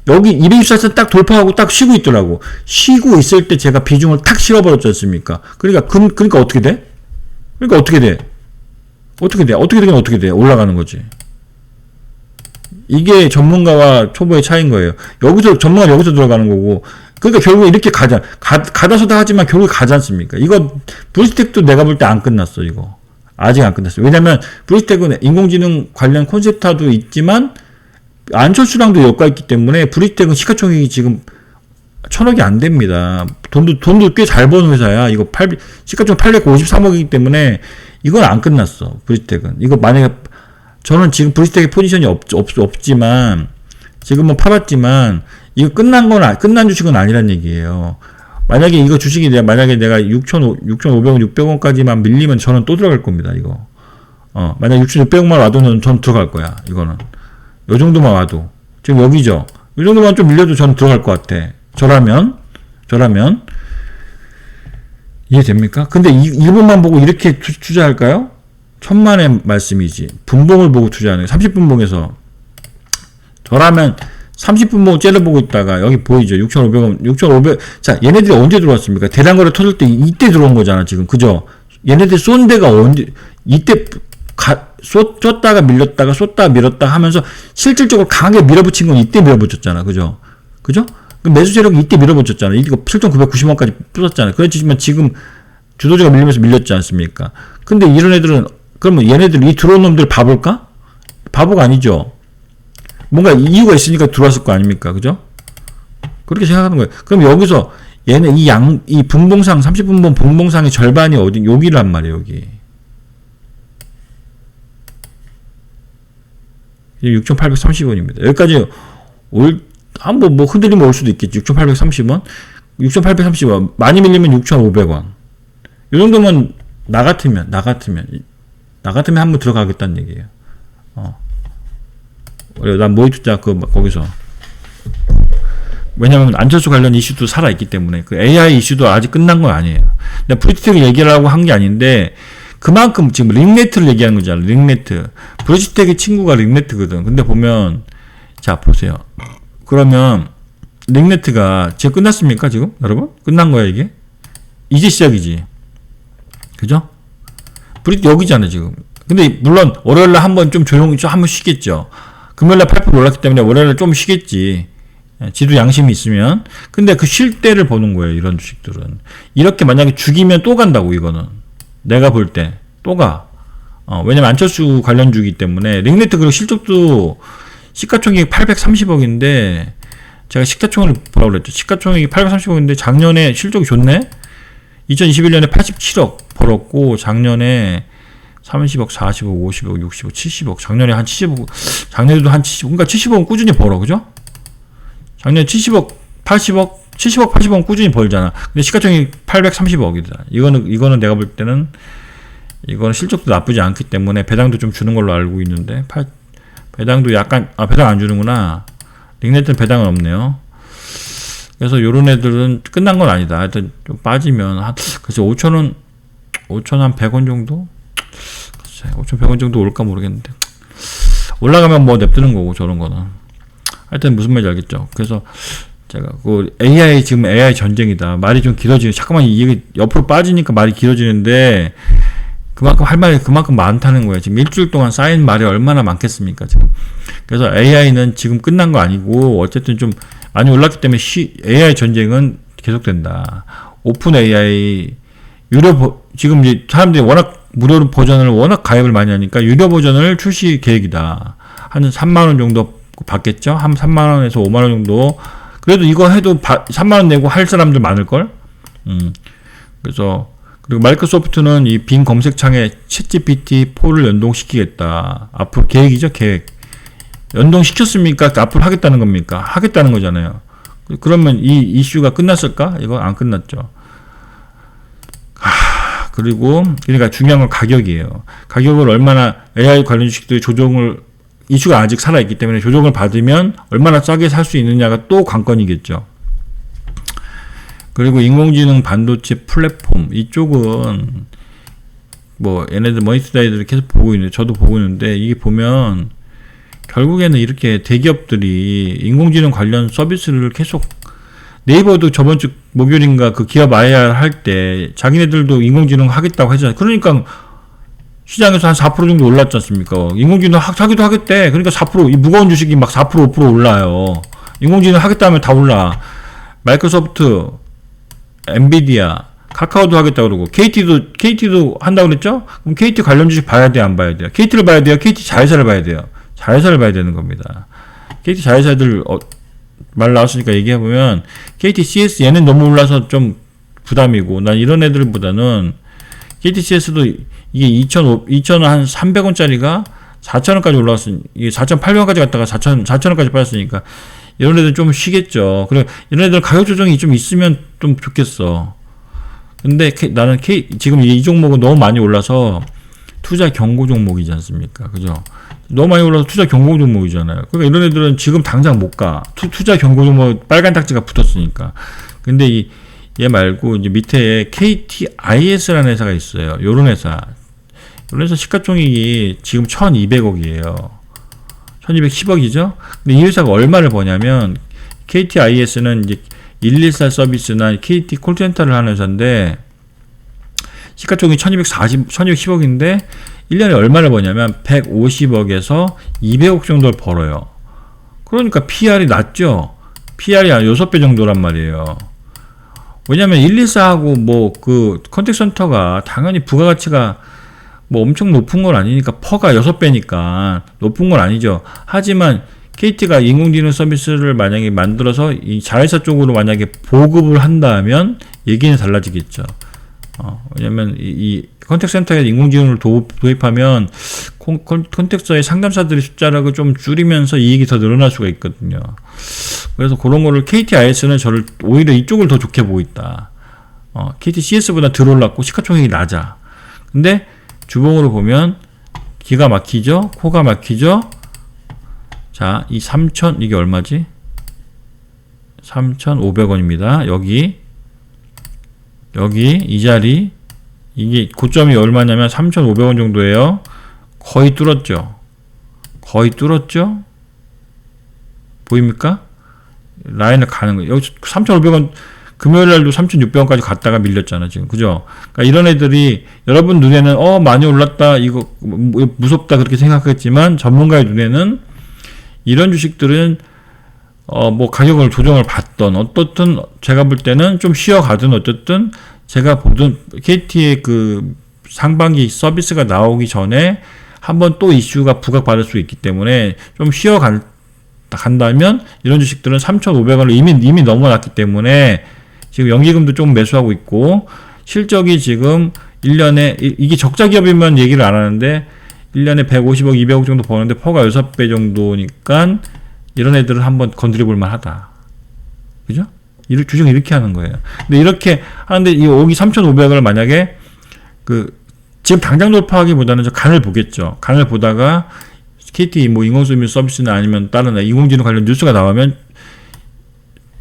여기 224선 딱 돌파하고 딱 쉬고 있더라고. 쉬고 있을 때 제가 비중을 탁 실어버렸지 않습니까? 그러니까 어떻게 돼? 어떻게 되긴 올라가는 거지. 이게 전문가와 초보의 차이인 거예요. 전문가 여기서 들어가는 거고. 그러니까 결국에 이렇게 가다서다 하지만 결국에 가지 않습니까? 이거, 브리지텍도 내가 볼 때 안 끝났어, 이거. 아직 안 끝났어요. 왜냐면, 브리지텍은 인공지능 관련 콘셉트도 있지만, 안철수랑도 엮여 있기 때문에, 브리지텍은 시가총액이 지금 1,000억이 안 됩니다. 돈도 꽤 잘 버는 회사야. 이거 시가총액 853억이기 때문에, 이건 안 끝났어, 브리지텍은. 이거 만약에, 저는 지금 브리지텍의 포지션이 없지만, 지금은 파봤지만, 이거 끝난 주식은 아니란 얘기예요. 만약에 이거 주식이 만약에 내가 6,500원, 600원까지만 밀리면 저는 또 들어갈 겁니다, 이거. 만약 6,600원만 와도 저는 들어갈 거야, 이거는. 요 정도만 와도. 지금 여기죠? 이 정도만 좀 밀려도 저는 들어갈 것 같아. 저라면. 이해됩니까? 근데 일본만 보고 이렇게 투자할까요? 천만의 말씀이지. 분봉을 보고 투자하는 30분봉에서 저라면 30분봉 째려보고 있다가 여기 보이죠? 6,500원. 자, 얘네들이 언제 들어왔습니까? 대량거래 터질 때 이때 들어온 거잖아, 지금. 그죠? 얘네들 쏜 데가 언제, 이때 쏟다가 밀렸다가 쏟다가 밀었다가 하면서 실질적으로 강하게 밀어붙인 건 이때 밀어붙였잖아. 그죠? 그 매수 세력이 이때 밀어붙였잖아. 이거 7,990원까지 부쉈잖아. 그렇지만 지금 주도주가 밀리면서 밀렸지 않습니까? 근데 이런 애들은 그러면 얘네들 이 들어온 놈들 바볼까? 바보가 아니죠. 뭔가 이유가 있으니까 들어왔을 거 아닙니까? 그죠? 그렇게 생각하는 거예요. 그럼 여기서 얘네 이 분봉상 30분봉 분봉상의 절반이 어디 여기란 말이에요. 여기 6,830원입니다. 여기까지 한번 뭐 흔들리면 올 수도 있겠지. 6,830원, 6,830원 많이 밀리면 6,500원. 이 정도면 나 같으면 한번 들어가겠다는 얘기예요. 난 모의 투자 거기서. 왜냐면 안철수 관련 이슈도 살아있기 때문에 그 AI 이슈도 아직 끝난 건 아니에요. 근데 브리지텍을 얘기하려고 한 게 아닌데 그만큼 지금 링네트를 얘기하는 거잖아. 링네트. 브리지텍의 친구가 링네트거든. 근데 보면 자 보세요. 그러면 링네트가 지금 끝났습니까? 지금 여러분? 끝난 거야 이게? 이제 시작이지. 그죠? 여기잖아 지금. 근데 물론 월요일날 한번 좀 조용히 좀 한번 쉬겠죠. 금요일날 8% 올랐기 때문에 월요일날 좀 쉬겠지. 지도 양심이 있으면. 근데 그 쉴 때를 보는 거예요. 이런 주식들은. 이렇게 만약에 죽이면 또 간다고 이거는. 내가 볼 때 또 가. 왜냐면 안철수 관련주이기 때문에 링네트 그리고 실적도 시가총액이 830억인데 제가 시가총액을 보라고 그랬죠. 시가총액이 830억인데 작년에 실적이 좋네. 2021년에 87억 벌었고 작년에 30억, 40억, 50억, 60억, 70억. 작년에 한 70억, 작년에도 한 70억. 그러니까 70억은 꾸준히 벌어. 그죠? 작년에 70억, 80억, 70억, 80억은 꾸준히 벌잖아. 근데 시가총액 830억이다. 이거는 내가 볼 때는 이거는 실적도 나쁘지 않기 때문에 배당도 좀 주는 걸로 알고 있는데 배당도 약간 배당 안 주는구나. 링네트는 배당은 없네요. 그래서 요런 애들은 끝난 건 아니다. 하여튼 좀 빠지면 글쎄 5천원 한 100원 정도? 글쎄 5,100원 정도 올까 모르겠는데 올라가면 뭐 냅두는 거고 저런 거는 하여튼 무슨 말인지 알겠죠. 그래서 제가 지금 AI 전쟁이다. 말이 좀 길어지네. 잠깐만 이게 옆으로 빠지니까 말이 길어지는데 그만큼 할 말이 그만큼 많다는 거예요. 지금 일주일 동안 쌓인 말이 얼마나 많겠습니까, 지금. 그래서 AI는 지금 끝난 거 아니고 어쨌든 좀 많이 올랐기 때문에 AI 전쟁은 계속된다. 오픈 AI 지금 이제 사람들이 워낙 무료 버전을 워낙 가입을 많이 하니까 유료 버전을 출시 계획이다. 한 3만 원 정도 받겠죠? 한 3만 원에서 5만 원 정도. 그래도 이거 해도 3만 원 내고 할 사람들 많을 걸. 그래서 그리고 마이크로소프트는 이 빈 검색창에 챗GPT4를 연동시키겠다. 앞으로 계획이죠, 계획. 연동시켰습니까? 앞으로 하겠다는 겁니까? 하겠다는 거잖아요. 그러면 이 이슈가 끝났을까? 이거 안 끝났죠. 그리고 그러니까 중요한 건 가격이에요. 가격을 얼마나 AI 관련 주식들이 이슈가 아직 살아있기 때문에 조정을 받으면 얼마나 싸게 살 수 있느냐가 또 관건이겠죠. 그리고 인공지능 반도체 플랫폼 이쪽은 뭐 얘네들 머니투다이들이 계속 보고 있는데 저도 보고 있는데 이게 보면 결국에는 이렇게 대기업들이 인공지능 관련 서비스를 계속 네이버도 저번 주 목요일인가 그 기업 IR 할 때 자기네들도 인공지능 하겠다고 하잖아요. 그러니까 시장에서 한 4% 정도 올랐지 않습니까? 인공지능 자기도 하겠대. 그러니까 4%, 이 무거운 주식이 막 4%, 5% 올라요. 인공지능 하겠다 하면 다 올라. 마이크로소프트, 엔비디아, 카카오도 하겠다 그러고, KT도 한다고 그랬죠? 그럼 KT 관련 주식 봐야 돼요, 안 봐야 돼요? KT를 봐야 돼요? KT 자회사를 봐야 돼요? 자회사를 봐야 되는 겁니다. KT 자회사들, 말 나왔으니까 얘기해보면, KT CS 얘는 너무 올라서 좀 부담이고, 난 이런 애들보다는, KT CS도 이게 2,300원짜리가 4,000원까지 올라왔으니, 이게 4,800원까지 갔다가 4,000원까지 빠졌으니까, 이런 애들 좀 쉬겠죠. 그래, 이런 애들 가격 조정이 좀 있으면 좀 좋겠어. 근데 나는 지금 이 종목은 너무 많이 올라서 투자 경고 종목이지 않습니까? 그죠? 너무 많이 올라서 투자 경고 종목이잖아요. 그러니까 이런 애들은 지금 당장 못 가. 투자 경고 종목 빨간 딱지가 붙었으니까. 근데 얘 말고 이제 밑에 KTIS라는 회사가 있어요. 요런 회사. 요런 회사 시가총액이 지금 1,200억이에요. 1,210억이죠? 근데 이 회사가 얼마를 버냐면 KTIS는 이제 114 서비스나 KT 콜센터를 하는 회사인데 시가총액이 1,210억인데 1년에 얼마를 버냐면 150억에서 200억 정도를 벌어요. 그러니까 PR이 낮죠? PR이 한 6배 정도란 말이에요. 왜냐면 114하고 뭐 그 컨택 센터가 당연히 부가가치가 뭐 엄청 높은 건 아니니까 퍼가 6배니까 높은 건 아니죠. 하지만 KT가 인공지능 서비스를 만약에 만들어서 이 자회사 쪽으로 만약에 보급을 한다면 얘기는 달라지겠죠. 왜냐면 이 컨택센터에 인공지능을 도입하면 컨택서의 상담사들의 숫자를 좀 줄이면서 이익이 더 늘어날 수가 있거든요. 그래서 그런 거를 KTIS는 저를 오히려 이쪽을 더 좋게 보고 있다. KTCS보다 덜 올랐고 시가총액이 낮아. 근데 주봉으로 보면 기가 막히죠? 코가 막히죠? 자, 이 3,000 이게 얼마지? 3,500원입니다. 여기 이 자리 이게 고점이 얼마냐면 3,500원 정도예요. 거의 뚫었죠. 보입니까? 라인을 가는 거예요. 여기 3,500원 금요일날도 3,600원까지 갔다가 밀렸잖아 지금. 그죠? 그러니까 이런 애들이 여러분 눈에는 많이 올랐다 이거 무섭다 그렇게 생각했지만 전문가의 눈에는 이런 주식들은 뭐 가격을 조정을 받던 어떻든 제가 볼 때는 좀 쉬어가든 어쨌든 제가 보던 KT의 그 상반기 서비스가 나오기 전에 한번 또 이슈가 부각받을 수 있기 때문에 좀 쉬어간다면 이런 주식들은 3,500원을 이미 넘어났기 때문에 지금 연기금도 좀 매수하고 있고 실적이 지금 1년에 이게 적자 기업이면 얘기를 안 하는데 1년에 150억, 200억 정도 버는데 퍼가 6배 정도니까 이런 애들은 한번 건드려 볼 만하다. 그죠? 주식을 이렇게 하는 거예요. 근데 이렇게 하는데 이 5기 3,500을 만약에 지금 당장 돌파하기보다는 저 간을 보겠죠. 간을 보다가 KT 뭐 인공수명 서비스나 아니면 다른 인공지능 관련 뉴스가 나오면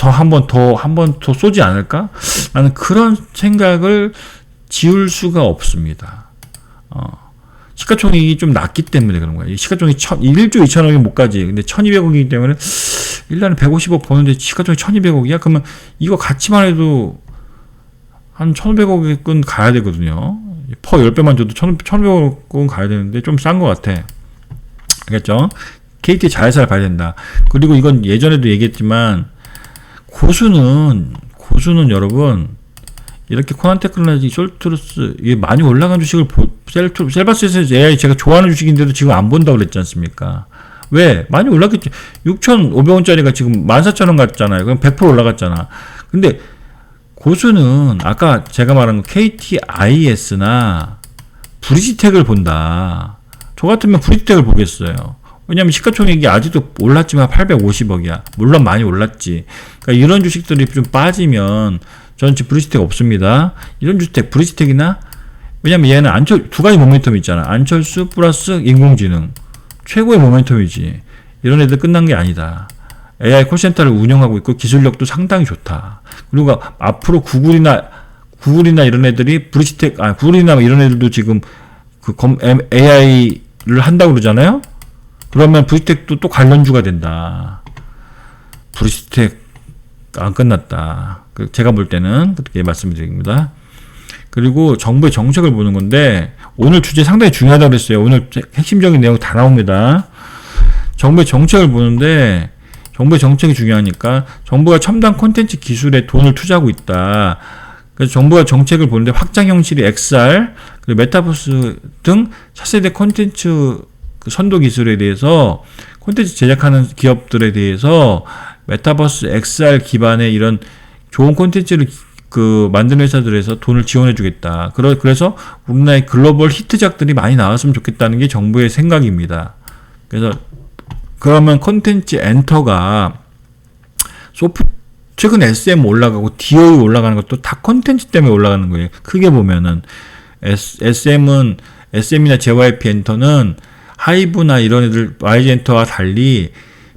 한 번 더 쏘지 않을까? 나는 그런 생각을 지울 수가 없습니다. 시가총액이 좀 낮기 때문에 그런 거예요. 시가총액이 1조 2천억이 못 가지. 근데 1200억이기 때문에 1년에 150억 버는데 시가총액 1200억이야? 그러면 이거 가치만 해도 한 1500억은 가야 되거든요. 퍼 10배만 줘도 1500억은 가야 되는데 좀 싼 것 같아. 알겠죠? KT 자회사를 봐야 된다. 그리고 이건 예전에도 얘기했지만 고수는 여러분 이렇게 코난테크놀로지, 솔트루스 이게 많이 올라간 주식을 셀바스에서 AI 제가 좋아하는 주식인데도 지금 안 본다고 그랬지 않습니까? 왜? 많이 올랐겠지. 6,500원짜리가 지금 14,000원 갔잖아요. 그럼 100% 올라갔잖아. 근데 고수는 아까 제가 말한 KTIS나 브리지텍을 본다. 저 같으면 브리지텍을 보겠어요. 왜냐면 시가총액이 아직도 올랐지만 850억이야. 물론 많이 올랐지. 그러니까 이런 주식들이 좀 빠지면 저는 지금 브리지텍 없습니다. 이런 주택, 브리지텍이나, 왜냐면 얘는 두 가지 모멘텀이 있잖아. 안철수 플러스 인공지능. 최고의 모멘텀이지. 이런 애들 끝난 게 아니다. AI 콜센터를 운영하고 있고 기술력도 상당히 좋다. 그리고 앞으로 구글이나 이런 애들이 구글이나 이런 애들도 지금 AI를 한다고 그러잖아요? 그러면 브리지텍도 또 관련주가 된다. 브리지텍 안 끝났다. 제가 볼 때는 그렇게 말씀드립니다. 그리고 정부의 정책을 보는 건데 오늘 주제 상당히 중요하다고 그랬어요. 오늘 핵심적인 내용 다 나옵니다. 정부의 정책을 보는데 정부의 정책이 중요하니까 정부가 첨단 콘텐츠 기술에 돈을 투자하고 있다. 그래서 정부가 정책을 보는데 확장 형식의 XR, 그리고 메타버스 등 차세대 콘텐츠 선도 기술에 대해서 콘텐츠 제작하는 기업들에 대해서 메타버스 XR 기반의 이런 좋은 콘텐츠를 만드는 회사들에서 돈을 지원해 주겠다. 그래서 우리나라의 글로벌 히트작들이 많이 나왔으면 좋겠다는 게 정부의 생각입니다. 그래서 그러면 콘텐츠 엔터가 최근 SM 올라가고 DOE 올라가는 것도 다 콘텐츠 때문에 올라가는 거예요. 크게 보면은 SM이나 JYP 엔터는 하이브나 이런 애들 YG 엔터와 달리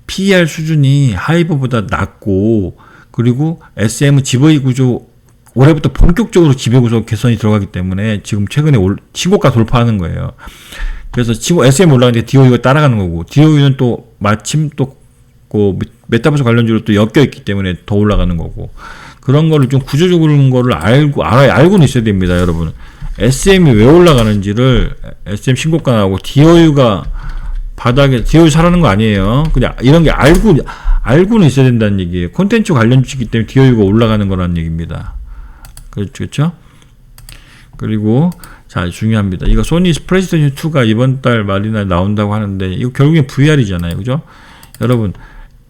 PER 수준이 하이브보다 낮고, 그리고 SM은 GV 구조 올해부터 본격적으로 지배 구조 개선이 들어가기 때문에 지금 최근에 신고가 돌파하는 거예요. 그래서 SM 올라가는데 DOE가 따라가는 거고, DOE는 또 마침 메타버스 관련주로 또 엮여 있기 때문에 더 올라가는 거고, 그런 거를 좀 구조적으로 그런 거를 알고는 있어야 됩니다, 여러분. SM이 왜 올라가는지를 SM 신고가 나오고 DOU가 바닥에 DOU 사라는 거 아니에요. 그냥 이런 게 알고는 있어야 된다는 얘기예요. 콘텐츠 관련 주식이기 때문에 DOU가 올라가는 거라는 얘기입니다. 그렇죠? 그리고 자, 중요합니다. 이거 소니 플레이스테이션 2가 이번 달 말이나 나온다고 하는데 이거 결국엔 VR이잖아요. 그죠? 여러분,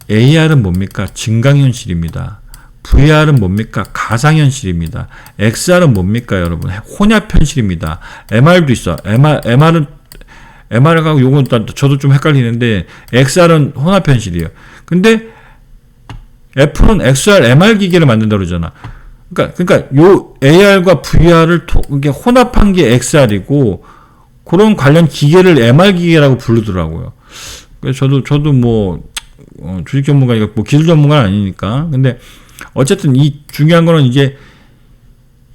AR은 뭡니까? 증강현실입니다. VR은 뭡니까? 가상현실입니다. XR은 뭡니까, 여러분? 혼합현실입니다. MR도 있어. MR하고 요건 저도 좀 헷갈리는데, XR은 혼합현실이에요. 근데, 애플은 XR, MR 기계를 만든다고 그러잖아. 그러니까, 요 AR과 VR을 이게 혼합한 게 XR이고, 그런 관련 기계를 MR 기계라고 부르더라고요. 그래서 저도 뭐, 주식 전문가니까, 뭐 기술 전문가는 아니니까. 근데, 어쨌든 이 중요한 거는 이제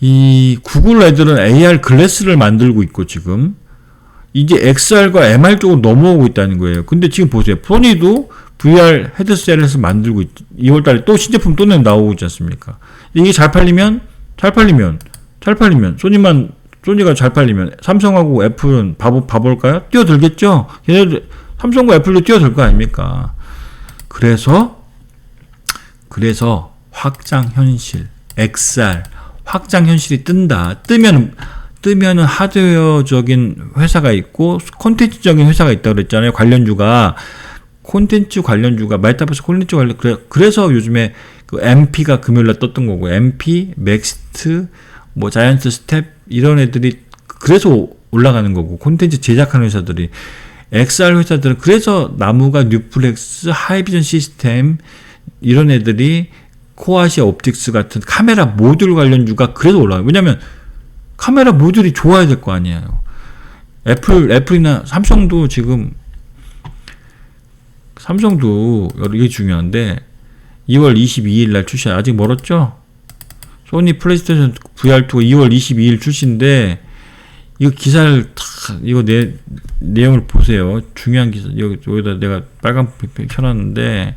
이 구글 애들은 AR 글래스를 만들고 있고 지금 이제 XR과 MR 쪽으로 넘어오고 있다는 거예요. 근데 지금 보세요. 소니도 VR 헤드셋을 만들고 2월달에 또 신제품 또 나오고 있지 않습니까? 이게 잘 팔리면 소니가 잘 팔리면 삼성하고 애플은 바볼까요? 뛰어들겠죠? 걔네들 삼성과 애플도 뛰어들 거 아닙니까? 그래서 확장현실, XR, 확장현실이 뜨면은 하드웨어적인 회사가 있고, 콘텐츠적인 회사가 있다고 그랬잖아요. 콘텐츠 관련주가, 메타버스 콘텐츠 그래서 요즘에 MP가 금요일날 떴던 거고, MP, 맥스트, 뭐, 자이언트 스텝, 이런 애들이 그래서 올라가는 거고, 콘텐츠 제작하는 회사들이, XR 회사들은 그래서 나무가 뉴플렉스, 하이비전 시스템, 이런 애들이 코아시아 옵틱스 같은 카메라 모듈 관련주가 그래도 올라가요. 왜냐면 카메라 모듈이 좋아야 될 거 아니에요. 애플이나 삼성도 이게 중요한데 2월 22일 날 출시, 아직 멀었죠? 소니 플레이스테이션 VR2가 2월 22일 출시인데 이거 기사를 이거 내용을 보세요. 중요한 기사 여기다 내가 빨간 켜놨는데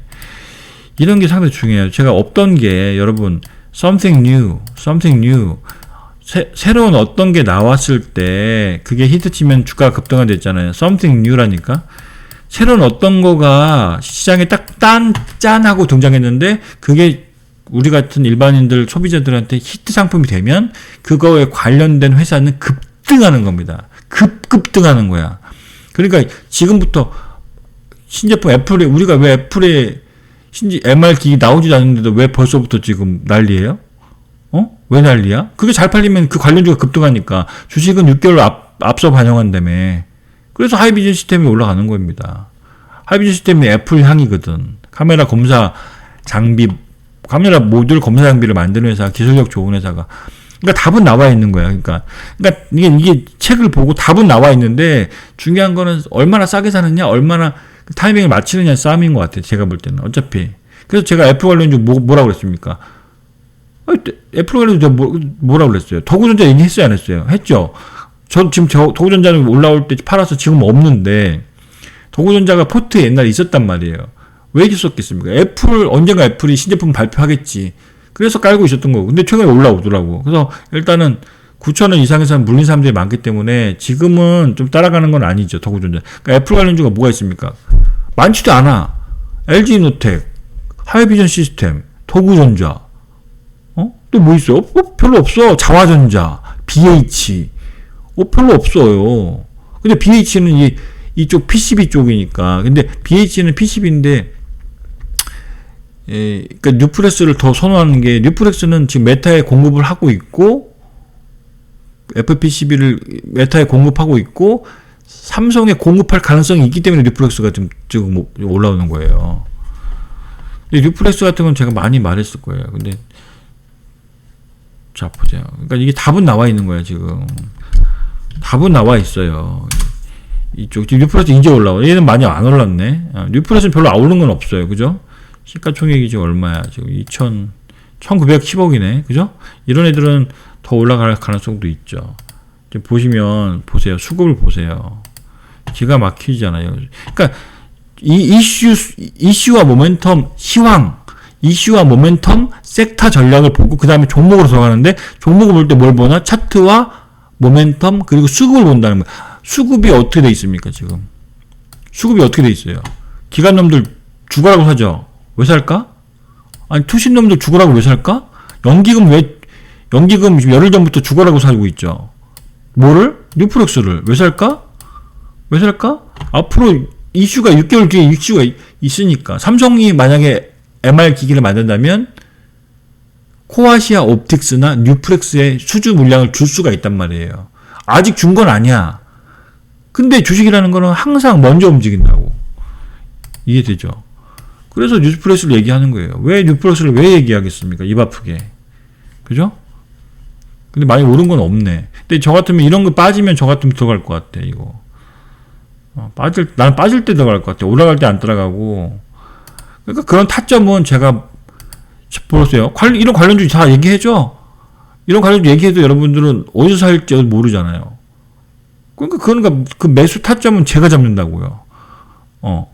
이런 게 상당히 중요해요. 제가 없던 게 여러분 something new 새로운 어떤 게 나왔을 때 그게 히트치면 주가가 급등이 됐잖아요. something new라니까 새로운 어떤 거가 시장에 딱 짠하고 등장했는데 그게 우리 같은 일반인들 소비자들한테 히트 상품이 되면 그거에 관련된 회사는 급등하는 겁니다. 급등하는 거야. 그러니까 지금부터 신제품 애플에 우리가 왜 애플에 MR 기기 나오지도 않는데도 왜 벌써부터 지금 난리예요? 왜 난리야? 그게 잘 팔리면 그 관련주가 급등하니까 주식은 6개월 앞서 반영한다며. 그래서 하이비전 시스템이 올라가는 겁니다. 하이비전 시스템이 애플 향이거든. 카메라 모듈 검사 장비를 만드는 회사, 기술력 좋은 회사가. 그러니까 답은 나와 있는 거야. 그러니까 이게 책을 보고 답은 나와 있는데 중요한 거는 얼마나 싸게 사느냐, 얼마나 타이밍을 맞추느냐 싸움인 것 같아요. 제가 볼 때는 어차피. 그래서 제가 애플 관련주 뭐라고 그랬습니까? 애플 관련주 뭐라고 그랬어요? 도구전자 얘기했어요, 안 했어요? 했죠. 지금 도구전자는 올라올 때 팔아서 지금 없는데 도구전자가 포트에 옛날에 있었단 말이에요. 왜 있었겠습니까? 언젠가 애플이 신제품 발표하겠지. 그래서 깔고 있었던 거고. 근데 최근에 올라오더라고. 그래서 일단은 9,000원 이상에서는 물린 사람들이 많기 때문에 지금은 좀 따라가는 건 아니죠. 도구전자. 그러니까 애플 관련주가 뭐가 있습니까? 많지도 않아. LG노텍, 하이비전 시스템, 도구전자. 또 뭐 있어요? 별로 없어. 자화전자, BH. 별로 없어요. 근데 BH는 이쪽 PCB 쪽이니까. 근데 BH는 PCB인데, 그러니까 뉴프렉스를 더 선호하는 게, 뉴프렉스는 지금 메타에 공급을 하고 있고, FPCB를 메타에 공급하고 있고, 삼성에 공급할 가능성이 있기 때문에 뉴프렉스가 지금 올라오는 거예요. 근데 뉴프렉스 같은 건 제가 많이 말했을 거예요. 근데, 자, 보세요. 그러니까 이게 답은 나와 있는 거예요, 지금. 답은 나와 있어요. 지금 뉴프렉스 이제 올라와. 얘는 많이 안 올랐네. 뉴프렉스는 별로 오른 건 없어요. 그죠? 시가총액이 지금 얼마야? 지금 1910억이네. 그죠? 이런 애들은 더 올라갈 가능성도 있죠. 지금 보세요. 수급을 보세요. 기가 막히잖아요. 그러니까 이 이슈와 모멘텀, 이슈와 모멘텀, 섹터 전략을 보고 그 다음에 종목으로 들어가는데 종목을 볼 때 뭘 보나? 차트와 모멘텀 그리고 수급을 본다는 거예요. 수급이 어떻게 돼 있습니까? 지금 수급이 어떻게 돼 있어요? 기관놈들 죽으라고 사죠. 왜 살까? 아니 투신놈들 죽으라고 왜 살까? 연기금 지금 열흘 전부터 죽으라고 사고 있죠. 뉴프렉스를 왜 살까? 앞으로 이슈가 6개월 뒤에 이슈가 있으니까. 삼성이 만약에 MR 기기를 만든다면 코아시아 옵틱스나 뉴프렉스의 수주 물량을 줄 수가 있단 말이에요. 아직 준 건 아니야. 근데 주식이라는 거는 항상 먼저 움직인다고. 이해되죠? 그래서 뉴프렉스를 얘기하는 거예요. 왜 뉴프렉스를 왜 얘기하겠습니까? 입 아프게. 그죠? 근데 많이 오른 건 없네. 근데 저 같으면 이런 거 빠지면 저 같으면 들어갈 것 같아, 이거. 나는 빠질 때 들어갈 것 같아. 올라갈 때 안 따라가고. 그러니까 그런 타점은 제가 보세요. 이런 관련주 다 얘기해줘. 이런 관련주 얘기해도 여러분들은 어디서 살지 모르잖아요. 그러니까 그 매수 타점은 제가 잡는다고요.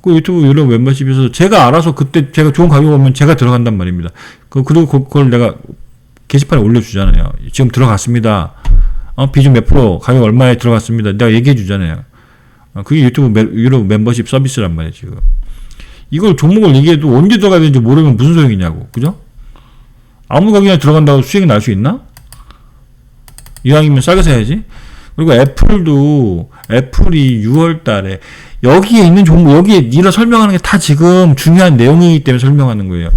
그 유튜브 이런 멤버십에서 제가 알아서 그때 제가 좋은 가격 오면 제가 들어간단 말입니다. 그리고 그걸 내가 게시판에 올려주잖아요. 지금 들어갔습니다. 비중 몇 프로, 가격 얼마에 들어갔습니다. 내가 얘기해 주잖아요. 그게 유튜브 멤버십 서비스란 말이에요, 지금. 이걸 종목을 얘기해도 언제 들어가야 되는지 모르면 무슨 소용이냐고. 그죠? 아무 가격에 들어간다고 수익이 날 수 있나? 이왕이면 싸게 사야지. 그리고 애플이 6월 달에 여기에 있는 종목, 여기에 니가 설명하는 게 다 지금 중요한 내용이기 때문에 설명하는 거예요.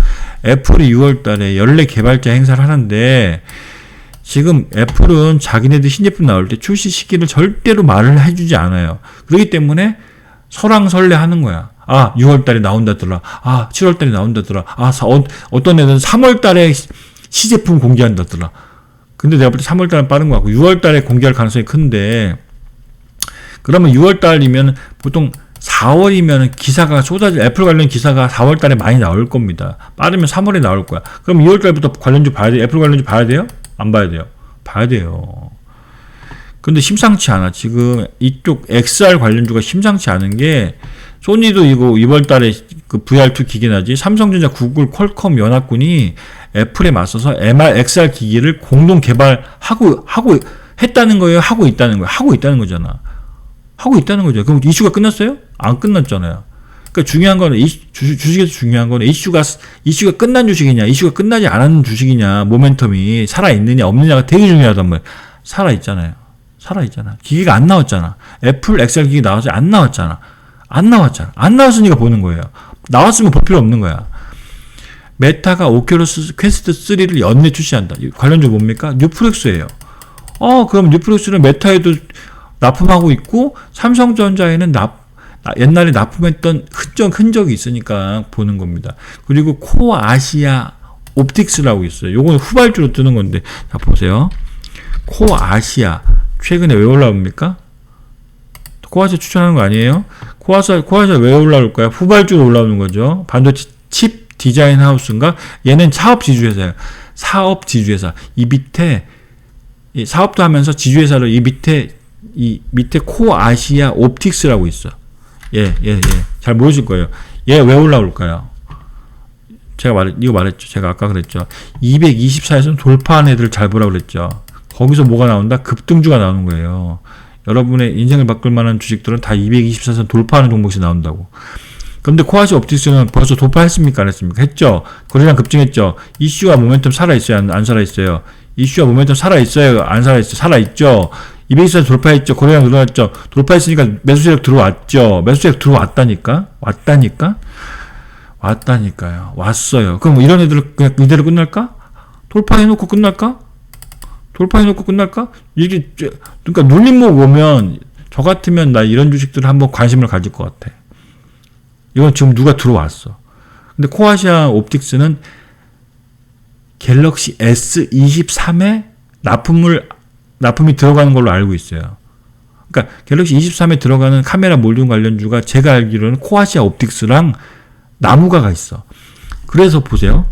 애플이 6월 달에 연례 개발자 행사를 하는데 지금 애플은 자기네들 신제품 나올 때 출시 시기를 절대로 말을 해주지 않아요. 그렇기 때문에 설왕설래 하는 거야. 아, 6월달에 나온다더라. 아, 7월달에 나온다더라. 아, 어떤 애들은 3월달에 시제품 공개한다더라. 근데 내가 볼 때 3월달은 빠른 것 같고 6월달에 공개할 가능성이 큰데, 그러면 6월달이면 보통 4월이면 기사가 애플 관련 기사가 4월달에 많이 나올 겁니다. 빠르면 3월에 나올 거야. 그럼 2월달부터 관련주 봐야 돼. 애플 관련주 봐야 돼요? 안 봐야 돼요? 봐야 돼요. 근데 심상치 않아. 지금 이쪽 XR 관련주가 심상치 않은 게, 소니도 이거 2월달에 그 VR2 기계 나지, 삼성전자, 구글, 퀄컴 연합군이 애플에 맞서서 XR 기기를 공동 개발하고 했다는 거예요? 하고 있다는 거예요? 하고 있다는 거잖아. 하고 있다는 거죠. 그럼 이슈가 끝났어요? 안 끝났잖아요. 그러니까 중요한 거는 주식에서 중요한 거는 이슈가 끝난 주식이냐, 이슈가 끝나지 않은 주식이냐, 모멘텀이 살아 있느냐 없느냐가 되게 중요하단 말이에요. 살아 있잖아요. 기계가 안 나왔잖아. 애플 XR 기기 나와서 안 나왔잖아. 안 나왔으니까 보는 거예요. 나왔으면 볼 필요 없는 거야. 메타가 오큘러스 퀘스트 3를 연내 출시한다. 관련주 뭡니까? 뉴프렉스예요. 그럼 뉴프렉스는 메타에도 납품하고 있고, 삼성전자에는 옛날에 납품했던 흔적이 있으니까 보는 겁니다. 그리고 코아시아 옵틱스라고 있어요. 요건 후발주로 뜨는 건데, 자, 보세요. 코아시아. 최근에 왜 올라옵니까? 코아시아 추천하는 거 아니에요? 코아시아 왜 올라올까요? 후발주로 올라오는 거죠. 반도체 칩 디자인 하우스인가? 얘는 사업 지주회사예요. 사업 지주회사. 이 사업도 하면서 지주회사로 이 밑에 코아시아 옵틱스라고 있어. 잘 모르실 거예요. 얘 왜 올라올까요? 이거 말했죠. 제가 아까 그랬죠. 224에서는 돌파한 애들 잘 보라고 그랬죠. 거기서 뭐가 나온다? 급등주가 나오는 거예요. 여러분의 인생을 바꿀 만한 주식들은 다 224선 돌파하는 종목이 나온다고. 그런데 코아시아 옵틱스는 벌써 돌파했습니까? 안 했습니까? 했죠. 거래량 급증했죠. 이슈와 모멘텀 살아있어요? 안 살아있어요? 이슈와 모멘텀 살아있어요? 안 살아있어요? 살아있죠. 224선 돌파했죠. 거래량 늘어났죠. 돌파했으니까 매수 세력 들어왔죠. 매수 세력 들어왔다니까? 왔다니까요. 왔어요. 그럼 이런 애들은 그냥 이대로 끝날까? 돌파해놓고 끝날까? 이게, 그러니까 눌림목 오면, 저 같으면 나 이런 주식들 한번 관심을 가질 것 같아. 이건 지금 누가 들어왔어. 근데 코아시아 옵틱스는 갤럭시 S23에 납품이 들어가는 걸로 알고 있어요. 그러니까 갤럭시 23에 들어가는 카메라 몰딩 관련주가 제가 알기로는 코아시아 옵틱스랑 나무가가 있어. 그래서 보세요.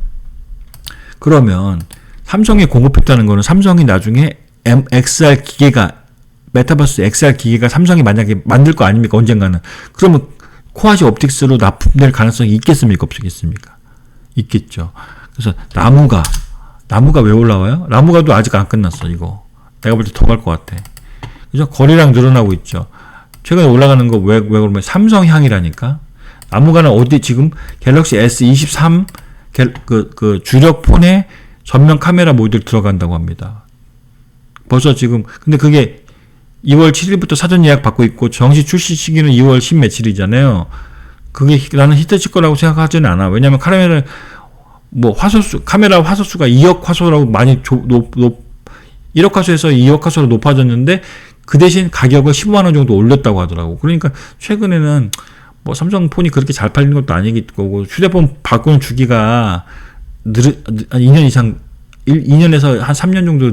그러면 삼성에 공급했다는 거는 삼성이 나중에 XR 기계가, 메타버스 XR 기계가 삼성이 만약에 만들 거 아닙니까? 언젠가는. 그러면 코아시아 옵틱스로 납품될 가능성이 있겠습니까? 없겠습니까? 있겠죠. 그래서 나무가 왜 올라와요? 나무가도 아직 안 끝났어, 이거. 내가 볼 때 더 갈 것 같아. 그죠? 거래량 늘어나고 있죠. 최근에 올라가는 거 왜 그러면 삼성향이라니까? 나무가는 어디 지금 갤럭시 S23 그 주력 폰에 전면 카메라 모듈 들어간다고 합니다. 벌써 지금, 근데 그게 2월 7일부터 사전 예약 받고 있고, 정식 출시 시기는 2월 10 며칠이잖아요. 그게 나는 히트칠 거라고 생각하지는 않아. 왜냐면 카메라 화소수가 2억 화소라고 많이 1억 화소에서 2억 화소로 높아졌는데, 그 대신 가격을 15만원 정도 올렸다고 하더라고. 그러니까 최근에는 삼성 폰이 그렇게 잘 팔리는 것도 아니고, 휴대폰 바꾸는 주기가 2년 이상, 2년에서 한 3년 정도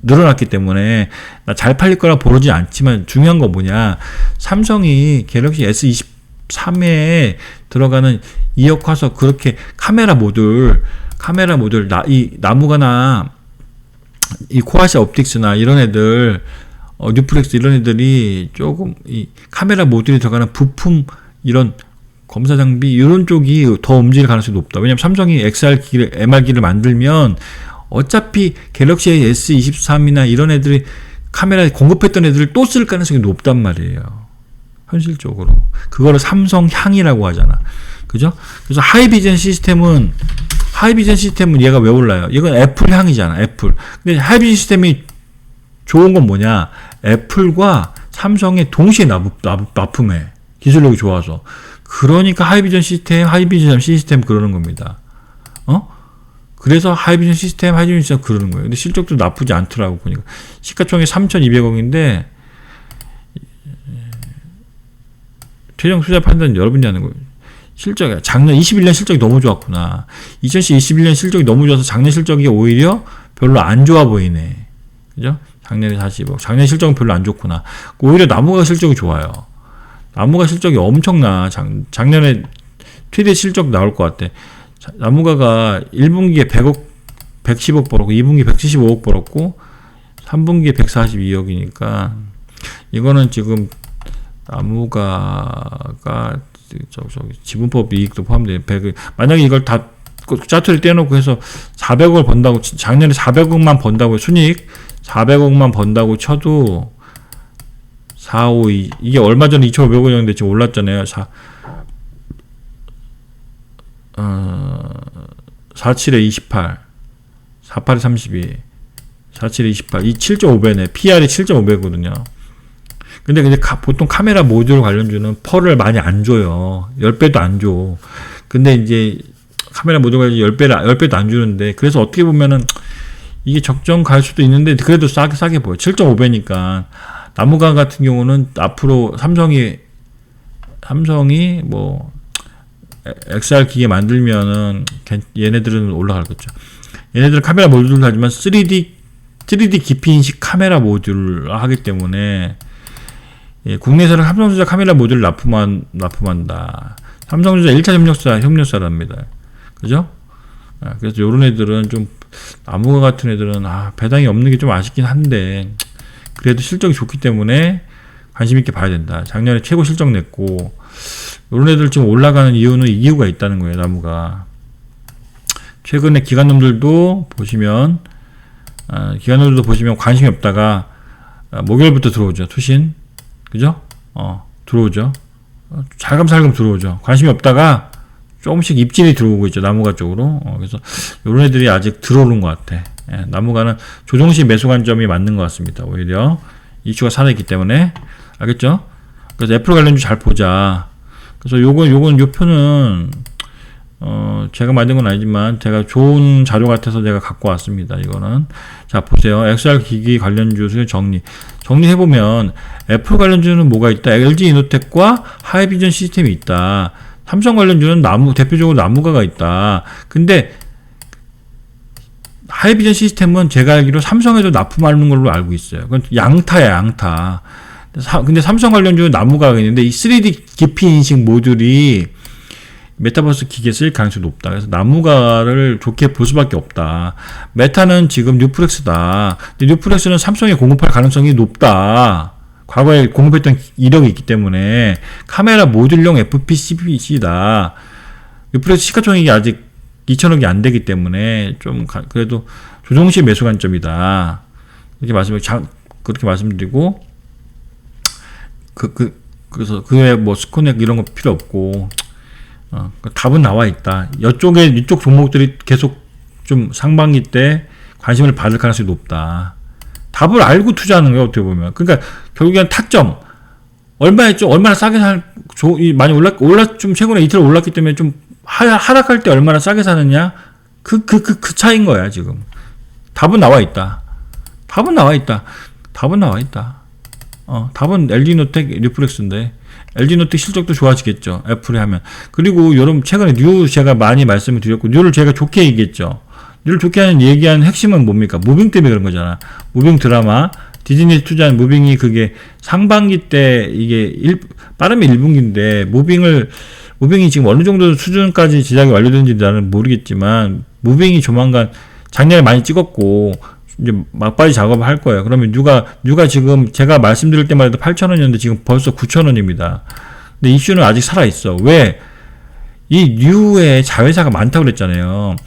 늘어났기 때문에 잘 팔릴 거라 보지 않지만, 중요한 건 뭐냐, 삼성이 갤럭시 S23에 들어가는 2억 화소 그렇게 카메라 모듈 이 나무가나 이 코아시아 옵틱스나 이런 애들, 뉴프렉스 이런 애들이 조금 이 카메라 모듈이 들어가는 부품, 이런 검사 장비 이런 쪽이 더 움직일 가능성이 높다. 왜냐면 삼성이 MR기를 만들면 어차피 갤럭시 S23이나 이런 애들이 카메라 공급했던 애들을 또 쓸 가능성이 높단 말이에요. 현실적으로. 그거를 삼성향이라고 하잖아. 그죠? 그래서 하이비전 시스템은 얘가 왜 올라요? 이건 애플향이잖아. 애플. 근데 하이비전 시스템이 좋은 건 뭐냐? 애플과 삼성에 동시에 납품해. 기술력이 좋아서. 그러니까 하이비전 시스템 그러는 겁니다. 그래서 하이비전 시스템 그러는 거예요. 근데 실적도 나쁘지 않더라고, 보니까. 시가총액 3,200억인데, 최종 투자 판단 여러분이 하는 거예요. 실적이 작년 21년 실적이 너무 좋았구나. 2021년 실적이 너무 좋아서 작년 실적이 오히려 별로 안 좋아 보이네. 그죠? 작년에 40억. 작년 실적은 별로 안 좋구나. 오히려 나무가 실적이 좋아요. 나무가 실적이 엄청나. 작년에 최대 실적 나올 것 같아. 나무가가 1분기에 100억, 110억 벌었고, 2분기에 175억 벌었고, 3분기에 142억이니까, 이거는 지금 나무가가 지분법 이익도 포함돼요. 만약에 이걸 다 짜투리 떼놓고 해서 400억을 번다고, 작년에 400억만 번다고, 순이익 400억만 번다고 쳐도 4, 5, 2, 이게 얼마 전에 2,500원이었는데 지금 올랐잖아요. 47에 28, 48에 32, 47에 28, 이 7.5배네. PR이 7.5배거든요. 근데 보통 카메라 모듈 관련주는 펄을 많이 안 줘요. 10배도 안 줘. 근데 이제 카메라 모듈 관련주 10배도 안 주는데, 그래서 어떻게 보면은 이게 적정 갈 수도 있는데, 그래도 싸게 보여. 7.5배니까. 나무가 같은 경우는 앞으로 삼성이 뭐, XR 기계 만들면은 얘네들은 올라가겠죠. 얘네들은 카메라 모듈을 하지만 3D 깊이 인식 카메라 모듈을 하기 때문에, 예, 국내에서는 삼성전자 카메라 모듈을 납품한다. 삼성전자 1차 협력사랍니다. 그죠? 그래서 요런 애들은 좀, 나무가 같은 애들은, 배당이 없는 게 좀 아쉽긴 한데, 그래도 실적이 좋기 때문에 관심있게 봐야 된다. 작년에 최고 실적 냈고, 요런 애들 지금 올라가는 이유가 있다는 거예요, 나무가. 최근에 기관놈들도 보시면 관심이 없다가, 목요일부터 들어오죠, 투신. 그죠? 들어오죠. 살금살금 들어오죠. 관심이 없다가 조금씩 입질이 들어오고 있죠. 나무가 쪽으로. 그래서 요런 애들이 아직 들어오는 것 같아. 예, 나무가는 조정시 매수 관점이 맞는 것 같습니다. 오히려 이슈가 살아있기 때문에. 알겠죠? 그래서 애플 관련주 잘 보자. 그래서 요 표는 제가 만든 건 아니지만 제가 좋은 자료 같아서 제가 갖고 왔습니다. 이거는. 자, 보세요. XR 기기 관련주 정리해보면 애플 관련주는 뭐가 있다? LG 이노텍과 하이비전 시스템이 있다. 삼성 관련주는 대표적으로 나무가가 있다. 근데 하이비전 시스템은 제가 알기로 삼성에도 납품하는 걸로 알고 있어요. 그건 양타야, 양타. 근데 삼성 관련주는 나무가가 있는데 이 3D 깊이 인식 모듈이 메타버스 기기에 쓰일 가능성이 높다. 그래서 나무가를 좋게 볼 수밖에 없다. 메타는 지금 뉴프렉스다. 근데 뉴프렉스는 삼성에 공급할 가능성이 높다. 과거에 공급했던 이력이 있기 때문에 카메라 모듈용 FPCB다. 뉴프렉스 시가총액이 아직 2천억이 안 되기 때문에 좀 그래도 조정시 매수 관점이다. 그렇게 말씀드리고 그래서 그외에 뭐 스코넥 이런 거 필요 없고. 답은 나와 있다. 이쪽 종목들이 계속 좀 상반기 때 관심을 받을 가능성이 높다. 답을 알고 투자하는 거예요, 어떻게 보면. 그러니까 결국엔 타점. 얼마나 싸게 많이 좀 최근에 이틀 올랐기 때문에 좀 하락할 때 얼마나 싸게 사느냐? 그 차이인 거야, 지금. 답은 나와 있다. 답은 LG노텍, 뉴프렉스인데. LG노텍 실적도 좋아지겠죠. 애플이 하면. 그리고 여러분 최근에 뉴 제가 많이 말씀을 드렸고 뉴를 제가 좋게 얘기했죠. 뉴를 좋게 얘기하는 핵심은 뭡니까? 무빙 때문에 그런 거잖아. 무빙 드라마. 디즈니 투자한 무빙이 그게 상반기 때 이게 빠르면 1분기인데 무빙이 지금 어느 정도 수준까지 제작이 완료된지 나는 모르겠지만 무빙이 조만간 작년에 많이 찍었고 이제 막바지 작업을 할 거예요. 그러면 뉴가 지금 제가 말씀드릴 때만 해도 8,000원이었는데 지금 벌써 9,000원입니다. 근데 이슈는 아직 살아있어. 왜? 이 뉴에 자회사가 많다고 그랬잖아요.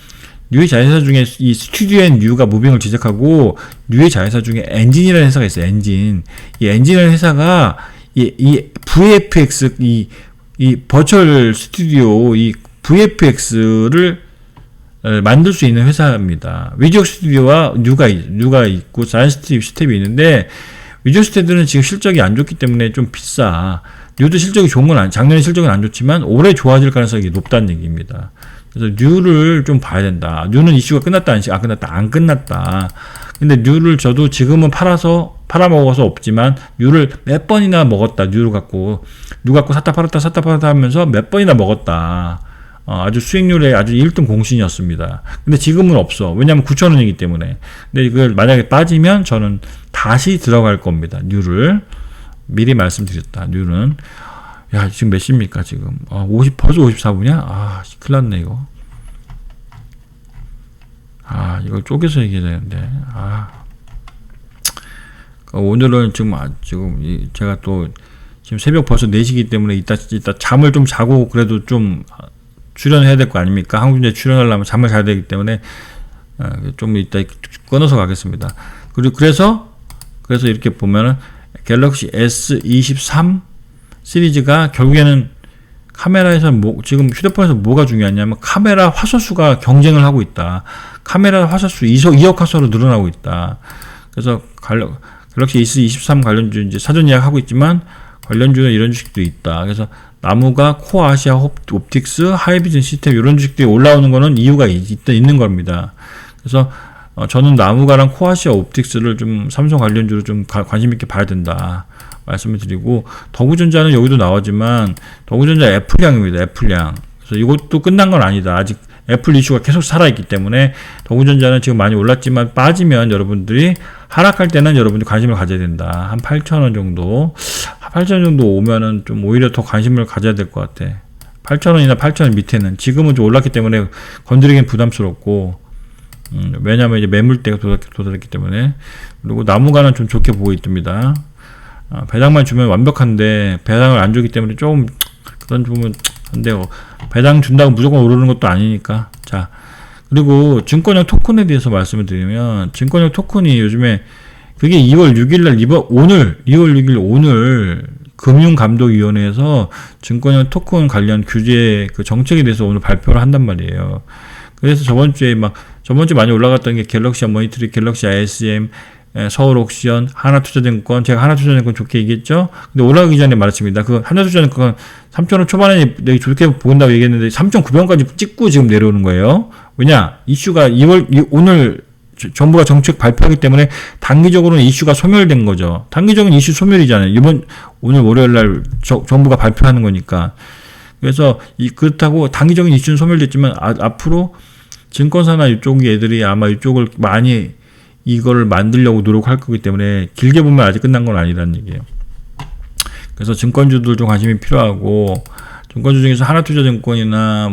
뉴의 자회사 중에 이 스튜디오앤 뉴가 무빙을 제작하고 뉴의 자회사 중에 엔진이라는 회사가 있어요. 엔진. 이 엔진이라는 회사가 이 VFX 이 버추얼 스튜디오 이 VFX를 만들 수 있는 회사입니다. 위즈웍 스튜디오와 뉴가 있고 자이언트 스텝이 있는데 위즈웍 스튜디오는 지금 실적이 안 좋기 때문에 좀 비싸. 뉴도 실적이 좋은 건 작년에 실적은 안 좋지만 올해 좋아질 가능성이 높다는 얘기입니다. 그래서 뉴를 좀 봐야 된다. 뉴는 이슈가 끝났다 안 끝났다. 근데 뉴를 저도 지금은 팔아먹어서 없지만 뉴를 몇 번이나 먹었다. 뉴 갖고 샀다 팔았다 하면서 몇 번이나 먹었다. 아주 수익률에 아주 1등 공신이었습니다. 근데 지금은 없어. 왜냐면 9,000원이기 때문에. 근데 이걸 만약에 빠지면 저는 다시 들어갈 겁니다. 뉴를. 미리 말씀드렸다. 뉴는. 야, 지금 몇 시입니까, 지금? 벌써 54분이야? 큰일 났네, 이거. 이걸 쪼개서 얘기해야 되는데. 오늘은 지금 제가 또 지금 새벽 벌써 4시기 때문에 이따 잠을 좀 자고 그래도 좀 출연해야 될 거 아닙니까? 한국인제 출연하려면 잠을 자야 되기 때문에 좀 이따 끊어서 가겠습니다. 그래서 이렇게 보면은 갤럭시 S23 시리즈가 결국에는 카메라에서 지금 휴대폰에서 뭐가 중요하냐면 카메라 화소수가 경쟁을 하고 있다. 카메라 화소수 2억 화소로 늘어나고 있다. 그래서 갤럭시 S23 관련주 이제 사전 예약하고 있지만 관련주는 이런 주식도 있다. 그래서 나무가 코아시아 옵틱스, 하이비전 시스템 이런 주식들이 올라오는 거는 이유가 있는 겁니다. 그래서 저는 나무가랑 코아시아 옵틱스를 좀 삼성 관련주로 좀 관심 있게 봐야 된다 말씀을 드리고, 더구전자는 여기도 나오지만 더구전자 애플량입니다. 애플량. 그래서 이것도 끝난 건 아니다. 아직 애플 이슈가 계속 살아있기 때문에 더구전자는 지금 많이 올랐지만 빠지면 여러분들이 하락할 때는 여러분들이 관심을 가져야 된다. 한 8,000원 정도. 8,000원 정도 오면은 좀 오히려 더 관심을 가져야 될 것 같아. 8,000원이나 8,000원 밑에는. 지금은 좀 올랐기 때문에 건드리기엔 부담스럽고, 왜냐면 이제 매물대가 도달했기 때문에. 그리고 나무가는 좀 좋게 보고 있습니다. 배당만 주면 완벽한데 배당을 안 주기 때문에 조금 그런 부분 안 돼요. 배당 준다고 무조건 오르는 것도 아니니까. 자, 그리고 증권형 토큰에 대해서 말씀을 드리면, 증권형 토큰이 요즘에 그게 2월 6일날 오늘 2월 6일 오늘 금융감독위원회에서 증권형 토큰 관련 규제 그 정책에 대해서 오늘 발표를 한단 말이에요. 그래서 저번 주에 많이 올라갔던 게 갤럭시 모니터리, 갤럭시 ISM, 서울옥시전, 하나투자증권, 제가 하나투자증권 좋게 얘기했죠. 근데 올라가기 전에 말했습니다. 그 하나투자증권 3,000원 초반에 내가 좋게 보인다고 얘기했는데 3,900원까지 찍고 지금 내려오는 거예요. 왜냐? 이슈가 오늘 정부가 정책 발표하기 때문에 단기적으로는 이슈가 소멸된 거죠. 단기적인 이슈 소멸이잖아요. 오늘 월요일날 정부가 발표하는 거니까. 그래서 그렇다고 단기적인 이슈는 소멸됐지만 앞으로 증권사나 이쪽 애들이 아마 이쪽을 많이 이거를 만들려고 노력할 거기 때문에 길게 보면 아직 끝난 건 아니라는 얘기예요. 그래서 증권주들 좀 관심이 필요하고, 증권주 중에서 하나투자증권이나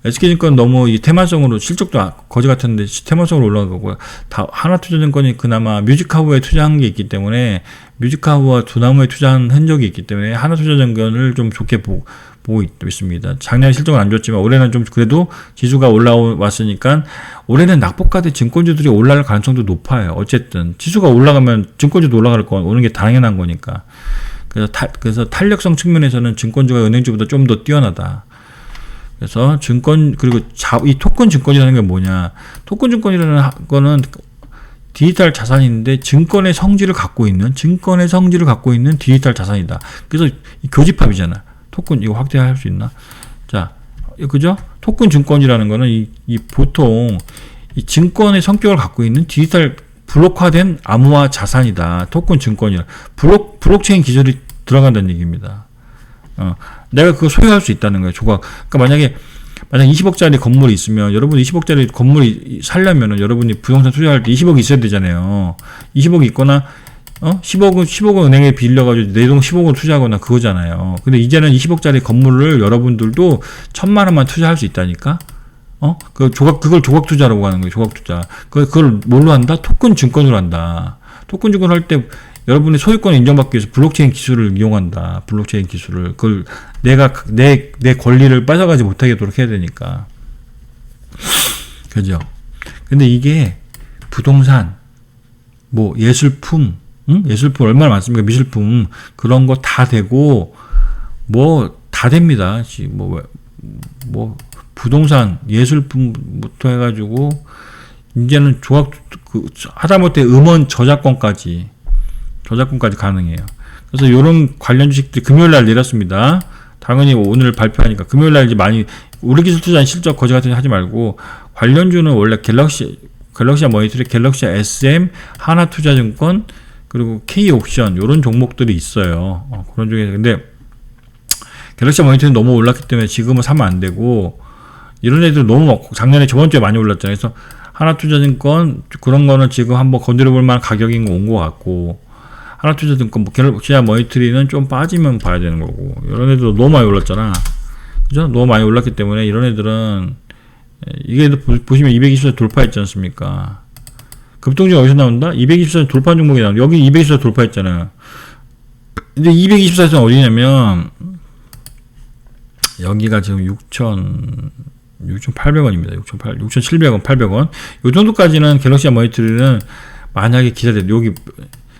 SK증권 너무 이 테마성으로 실적도 거지 같은데 테마성으로 올라가고, 하나투자증권이 그나마 뮤직하우에 투자한 게 있기 때문에, 뮤직하우와 두나무에 투자한 흔적이 있기 때문에 하나투자증권을 좀 좋게 보고 있습니다. 작년 실적은 안 좋았지만 올해는 좀 그래도 지수가 올라왔으니까 올해는 낙폭가대 증권주들이 올라갈 가능성도 높아요. 어쨌든 지수가 올라가면 증권주도 올라갈 거 오는 게 당연한 거니까. 그래서 탄력성 측면에서는 증권주가 은행주보다 좀 더 뛰어나다. 그래서 그리고 이 토큰 증권이라는 게 뭐냐? 토큰 증권이라는 거는 디지털 자산인데 증권의 성질을 갖고 있는 디지털 자산이다. 그래서 교집합이잖아. 토큰 이거 확대할 수 있나? 자, 그죠? 토큰 증권이라는 거는 보통 이 증권의 성격을 갖고 있는 디지털 블록화된 암호화 자산이다. 토큰 증권이라. 블록체인 기술이 들어간다는 얘기입니다. 내가 그거 소유할 수 있다는 거예요. 조각. 그러니까 만약 20억짜리 건물이 있으면, 여러분 20억짜리 건물이 살려면은 여러분이 부동산 투자할 때 20억이 있어야 되잖아요. 20억이 있거나 10억은 은행에 빌려가지고 내동 10억을 투자하거나 그거잖아요. 근데 이제는 20억짜리 건물을 여러분들도 1,000만 원만 투자할 수 있다니까? 그걸 조각 투자라고 하는 거예요. 조각 투자. 그걸 뭘로 한다? 토큰 증권으로 한다. 토큰 증권 할 때 여러분의 소유권을 인정받기 위해서 블록체인 기술을 이용한다. 블록체인 기술을. 그걸 내가 내 권리를 뺏어가지 못하게 하도록 해야 되니까. 그죠? 근데 이게 부동산, 예술품, 예술품 얼마나 많습니까? 미술품, 그런 거 다 되고, 다 됩니다. 부동산, 예술품부터 해가지고, 이제는 하다못해 음원 저작권까지 가능해요. 그래서 요런 관련 주식들이 금요일날 내렸습니다. 당연히 오늘 발표하니까 금요일날 이제 많이, 우리 기술 투자는 실적 거지 같은 거 하지 말고, 관련주는 원래 갤럭시, 갤럭시아 머니터리, 갤럭시아 SM, 하나투자증권, 그리고 K옵션 요런 종목들이 있어요. 그런 중에 근데 갤럭시아 머니터리는 너무 올랐기 때문에 지금은 사면 안 되고, 이런 애들 너무 작년에 저번 주에 많이 올랐잖아요. 그래서 하나투자증권 그런 거는 지금 한번 건드려 볼 만한 가격인 거 온 것 같고, 하나투자증권 뭐 갤럭시아 머니터리는 좀 빠지면 봐야 되는 거고, 이런 애들 너무 많이 올랐잖아. 그죠? 너무 많이 올랐기 때문에 이런 애들은, 이게 보시면 224 돌파했지 않습니까? 급등주가 어디서 나온다? 224 돌파 종목이 나온다. 여기 224 돌파했잖아요. 근데 224에서는 어디냐면, 여기가 지금 6,800원입니다. 6,700원, 800원. 요 정도까지는 갤럭시아 머니터리는 만약에 기다려도 여기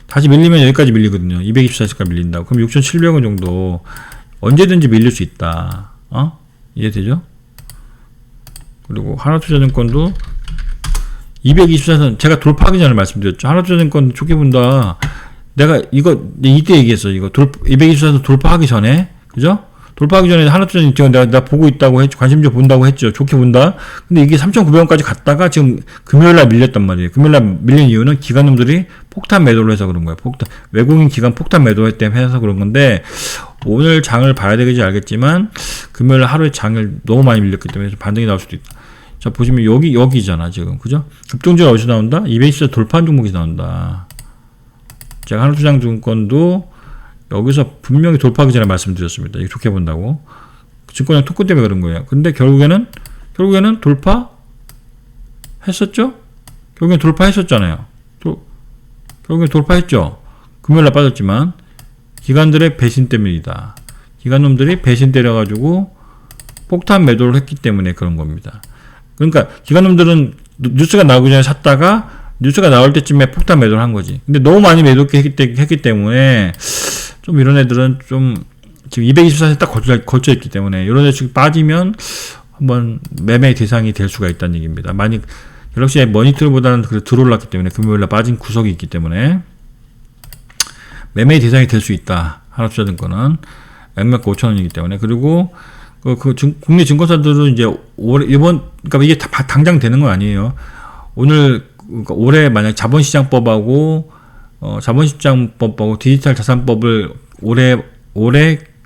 다시 밀리면 여기까지 밀리거든요. 224에서까지 밀린다고. 그럼 6,700원 정도 언제든지 밀릴 수 있다. 이해되죠? 그리고 하나투자증권도 224선 제가 돌파하기 전에 말씀드렸죠. 하나투자증권 좋게 본다. 내가 이때 얘기했어. 이거 224선 돌파하기 전에, 그죠? 돌파하기 전에 하나투자증권 내가 보고 있다고 했죠. 관심 좀 본다고 했죠. 좋게 본다. 근데 이게 3,900원까지 갔다가 지금 금요일날 밀렸단 말이에요. 금요일날 밀린 이유는 기관놈들이 폭탄 매도를 해서 그런 거예요. 외국인 기관 폭탄 매도했기 때문에 해서 그런 건데, 오늘 장을 봐야 되겠지 알겠지만, 금요일날 하루에 장을 너무 많이 밀렸기 때문에 반등이 나올 수도 있다. 자, 보시면 여기잖아, 지금. 그죠? 급등주가 어디서 나온다? 224 돌파한 종목이 나온다. 제가 하나투자증권도 여기서 분명히 돌파하기 전에 말씀드렸습니다. 이거 좋게 본다고. 증권형 토큰 때문에 그런 거예요. 근데 결국에는 돌파했었죠? 결국엔 돌파했었잖아요. 결국엔 돌파했죠? 금요일날 빠졌지만, 기관들의 배신 때문이다. 기관놈들이 배신 때려가지고 폭탄 매도를 했기 때문에 그런 겁니다. 그러니까 기관놈들은 뉴스가 나오기 전에 샀다가 뉴스가 나올 때쯤에 폭탄 매도를 한 거지. 근데 너무 많이 매도했기 때문에 좀 이런 애들은 좀 지금 224에 딱 걸쳐 있기 때문에 이런 애들 지금 빠지면 한번 매매 대상이 될 수가 있다는 얘기입니다. 만약 갤럭시의 머니터보다는 들어올랐기 때문에 금요일날 빠진 구석이 있기 때문에 매매 대상이 될 수 있다. 하나투자증권은 액면 5,000원이기 때문에. 그리고 국내 증권사들은 이제 그러니까 이게 당장 되는 건 아니에요. 그러니까 올해 만약 자본시장법하고 디지털 자산법을 올해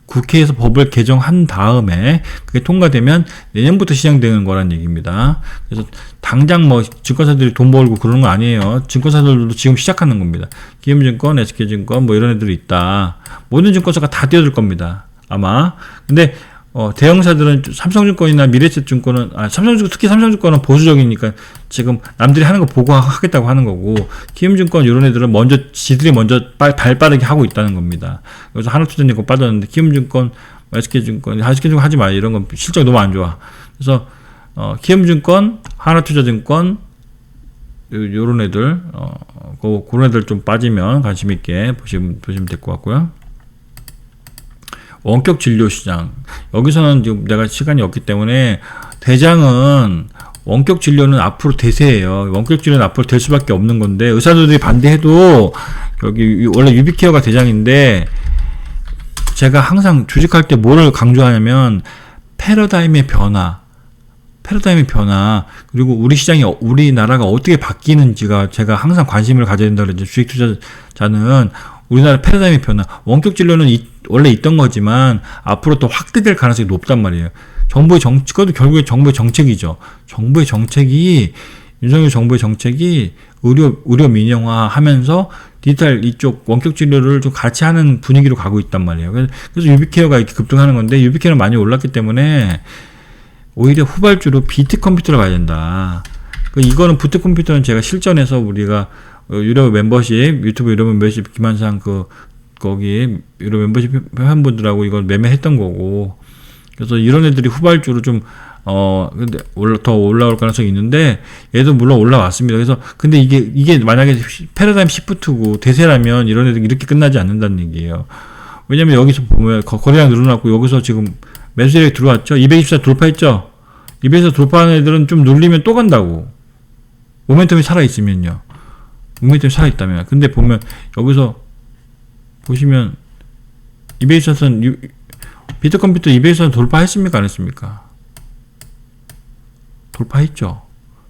국회에서 법을 개정한 다음에 그게 통과되면 내년부터 시행되는 거란 얘기입니다. 그래서 당장 뭐 증권사들이 돈 벌고 그러는 거 아니에요. 증권사들도 지금 시작하는 겁니다. 기업증권, SK증권 뭐 이런 애들이 있다. 모든 증권사가 다 뛰어들 겁니다. 아마. 근데 대형사들은 삼성증권이나 미래에셋증권은 특히 삼성증권은 보수적이니까 지금 남들이 하는 거 보고 하겠다고 하는 거고, 키움증권 이런 애들은 지들이 먼저 발 빠르게 하고 있다는 겁니다. 그래서 하나투자증권 빠졌는데 키움증권, SK증권 하지 마, 이런 건 실적이 너무 안 좋아. 그래서 키움증권, 하나투자증권 요런 애들 그런 애들 좀 빠지면 관심 있게 보시면 될 것 같고요. 원격 진료 시장. 여기서는 지금 내가 시간이 없기 때문에 대장은 원격 진료는 앞으로 대세예요. 원격 진료는 앞으로 될 수밖에 없는 건데 의사들이 반대해도 여기 원래 유비케어가 대장인데 제가 항상 주식할 때 뭐를 강조하냐면 패러다임의 변화 그리고 우리나라가 어떻게 바뀌는지가 제가 항상 관심을 가져야 된다 그랬죠. 주식 투자자는 우리나라 패러다임의 변화, 원격 진료는 원래 있던 거지만 앞으로 더 확대될 가능성이 높단 말이에요. 그것도 결국에 정부의 정책이죠. 윤석열 정부의 정책이 의료 민영화 하면서 디지털 이쪽 원격 진료를 좀 같이 하는 분위기로 가고 있단 말이에요. 그래서 유비케어가 이렇게 급등하는 건데, 유비케어는 많이 올랐기 때문에 오히려 후발주로 비트 컴퓨터를 가야 된다. 이거는 비트 컴퓨터는 제가 실전에서 우리가 유료 멤버십, 유튜브 유료 멤버십 김한상 거기 유료 멤버십 회원분들하고 이걸 매매했던 거고, 그래서 이런 애들이 후발주로 좀 근데 더 올라올 가능성이 있는데 얘도 물론 올라왔습니다. 그래서 근데 이게 만약에 패러다임 시프트고 대세라면 이런 애들 이렇게 끝나지 않는다는 얘기예요. 왜냐면 여기서 보면 거래량 늘어났고 여기서 지금 매수 세력이 들어왔죠. 224 돌파했죠. 224 돌파하는 애들은 좀 눌리면 또 간다고. 모멘텀이 살아있으면요. 모멘텀이 살아있다면. 근데 보면 여기서 보시면 224선 비트컴퓨터 224선 돌파했습니까? 안 했습니까? 돌파했죠.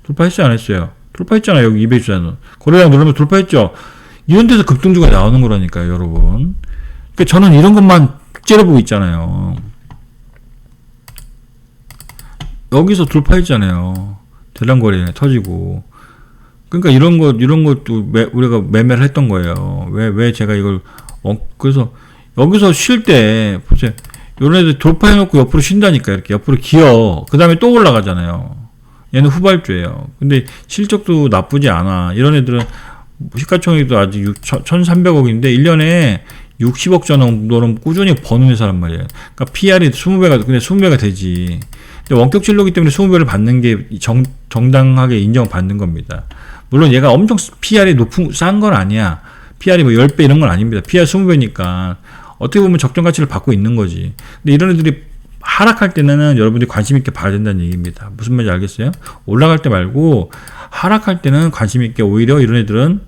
돌파했어요? 안 했어요? 돌파했잖아요. 여기 224는. 거래량 누르면 돌파했죠. 이런 데서 급등주가 나오는 거라니까요, 여러분. 그러니까 저는 이런 것만 째려보고 있잖아요. 여기서 돌파했잖아요. 대량거래 터지고. 그러니까 이런 것도 우리가 매매를 했던 거예요. 왜 제가 이걸, 그래서 여기서 쉴 때, 보세요. 이런 애들 돌파해놓고 옆으로 쉰다니까. 이렇게 옆으로 기어. 그 다음에 또 올라가잖아요. 얘는 후발주예요. 근데 실적도 나쁘지 않아. 이런 애들은 시가총액도 아직 1,300억인데 1년에 60억 정도는 꾸준히 버는 회사란 말이에요. 그러니까 PR이 20배가, 근데 20배가 되지. 근데 원격 진로기 때문에 20배를 받는 게 정당하게 인정받는 겁니다. 물론 얘가 엄청 PR이 싼 건 아니야. PR이 뭐 10배 이런 건 아닙니다. PR 20배니까. 어떻게 보면 적정 가치를 받고 있는 거지. 근데 이런 애들이 하락할 때는 여러분들이 관심 있게 봐야 된다는 얘기입니다. 무슨 말인지 알겠어요? 올라갈 때 말고 하락할 때는 관심 있게, 오히려 이런 애들은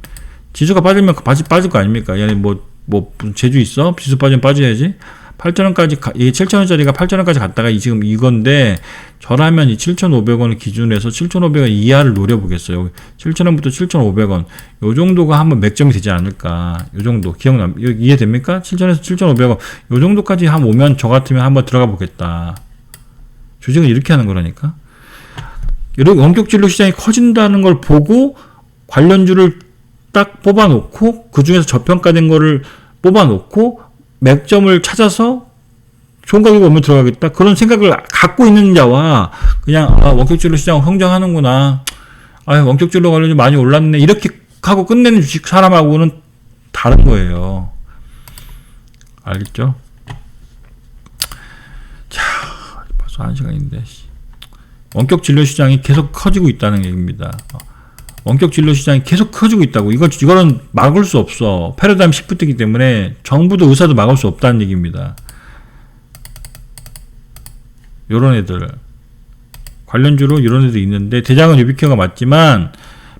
지수가 빠지면 빠질 거 아닙니까? 얘는 뭐 재주 있어? 지수 빠지면 빠져야지. 8,000원까지, 이게 7,000원짜리가 8,000원까지 갔다가 지금 이건데, 저라면 이 7,500원을 기준으로 해서 7,500원 이하를 노려보겠어요. 7,000원부터 7,500원. 요 정도가 한번 맥점이 되지 않을까. 요 정도. 이해됩니까? 7,000원에서 7,500원. 요 정도까지 한번 오면 저 같으면 한번 들어가 보겠다. 주식은 이렇게 하는 거라니까. 이런 원격 진로 시장이 커진다는 걸 보고 관련주를 딱 뽑아놓고, 그 중에서 저평가된 거를 뽑아놓고, 맥점을 찾아서 좋은 가격이 오면 들어가겠다. 그런 생각을 갖고 있는 자와 그냥 원격 진로 시장 성장하는구나. 원격 진로 관련주 많이 올랐네. 이렇게 하고 끝내는 주식 사람하고는 다른 거예요. 알겠죠? 자, 벌써 1시간인데. 원격 진로 시장이 계속 커지고 있다는 얘기입니다. 원격 진로 시장이 계속 커지고 있다고. 이거는 막을 수 없어. 패러다임 시프트이기 때문에 정부도 의사도 막을 수 없다는 얘기입니다. 요런 애들. 관련주로 이런 애들 있는데, 대장은 유비큐어가 맞지만,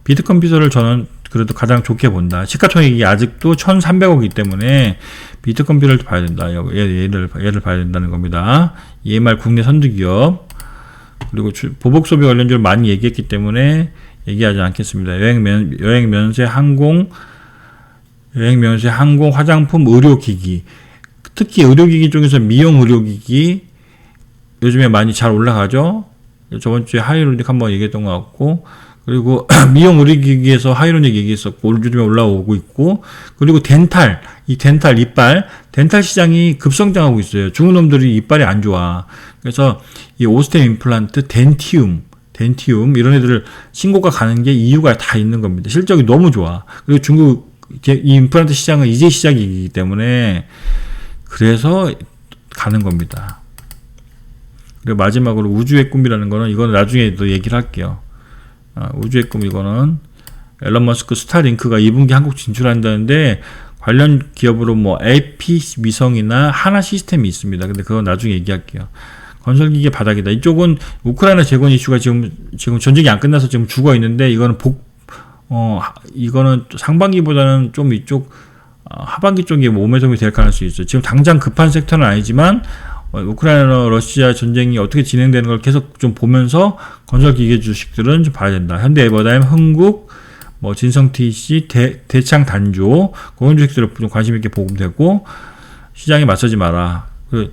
비트컴퓨터를 저는 그래도 가장 좋게 본다. 시가총액이 아직도 1,300억이기 때문에, 비트컴퓨터를 봐야 된다. 얘를 봐야 된다는 겁니다. EMR 국내 선두기업. 그리고 보복소비 관련주를 많이 얘기했기 때문에, 얘기하지 않겠습니다. 여행 면세, 항공, 화장품, 의료기기. 특히 의료기기 쪽에서 미용 의료기기, 요즘에 많이 잘 올라가죠? 저번주에 하이로닉 한번 얘기했던 것 같고, 그리고 미용 의료기기에서 하이로닉 얘기했었고, 요즘에 올라오고 있고, 그리고 덴탈 이빨, 덴탈 시장이 급성장하고 있어요. 중국 놈들이 이빨이 안 좋아. 그래서 이 오스템 임플란트, 덴티움 이런 애들을 신고가 가는 게 이유가 다 있는 겁니다. 실적이 너무 좋아. 그리고 중국 이 임플란트 시장은 이제 시작이기 때문에 그래서 가는 겁니다. 그리고 마지막으로 우주의 꿈이라는 거는, 이건 나중에 또 얘기를 할게요. 우주의 꿈, 이거는 앨런 머스크 스타링크가 2분기 한국 진출한다는데, 관련 기업으로 뭐 AP 위성이나 하나 시스템이 있습니다. 근데 그건 나중에 얘기할게요. 건설기계 바닥이다. 이쪽은 우크라이나 재건 이슈가 지금 전쟁이 안 끝나서 지금 죽어 있는데, 이거는 이거는 상반기보다는 좀 이쪽 하반기 쪽에 오매점이 될 가능성이 있어요. 지금 당장 급한 섹터는 아니지만, 우크라이나 러시아 전쟁이 어떻게 진행되는 걸 계속 좀 보면서 건설기계 주식들은 좀 봐야 된다. 현대에버다임, 흥국, 뭐 진성TC, 대창 단조, 그런 주식들을 좀 관심 있게 보면 되고, 시장에 맞서지 마라. 그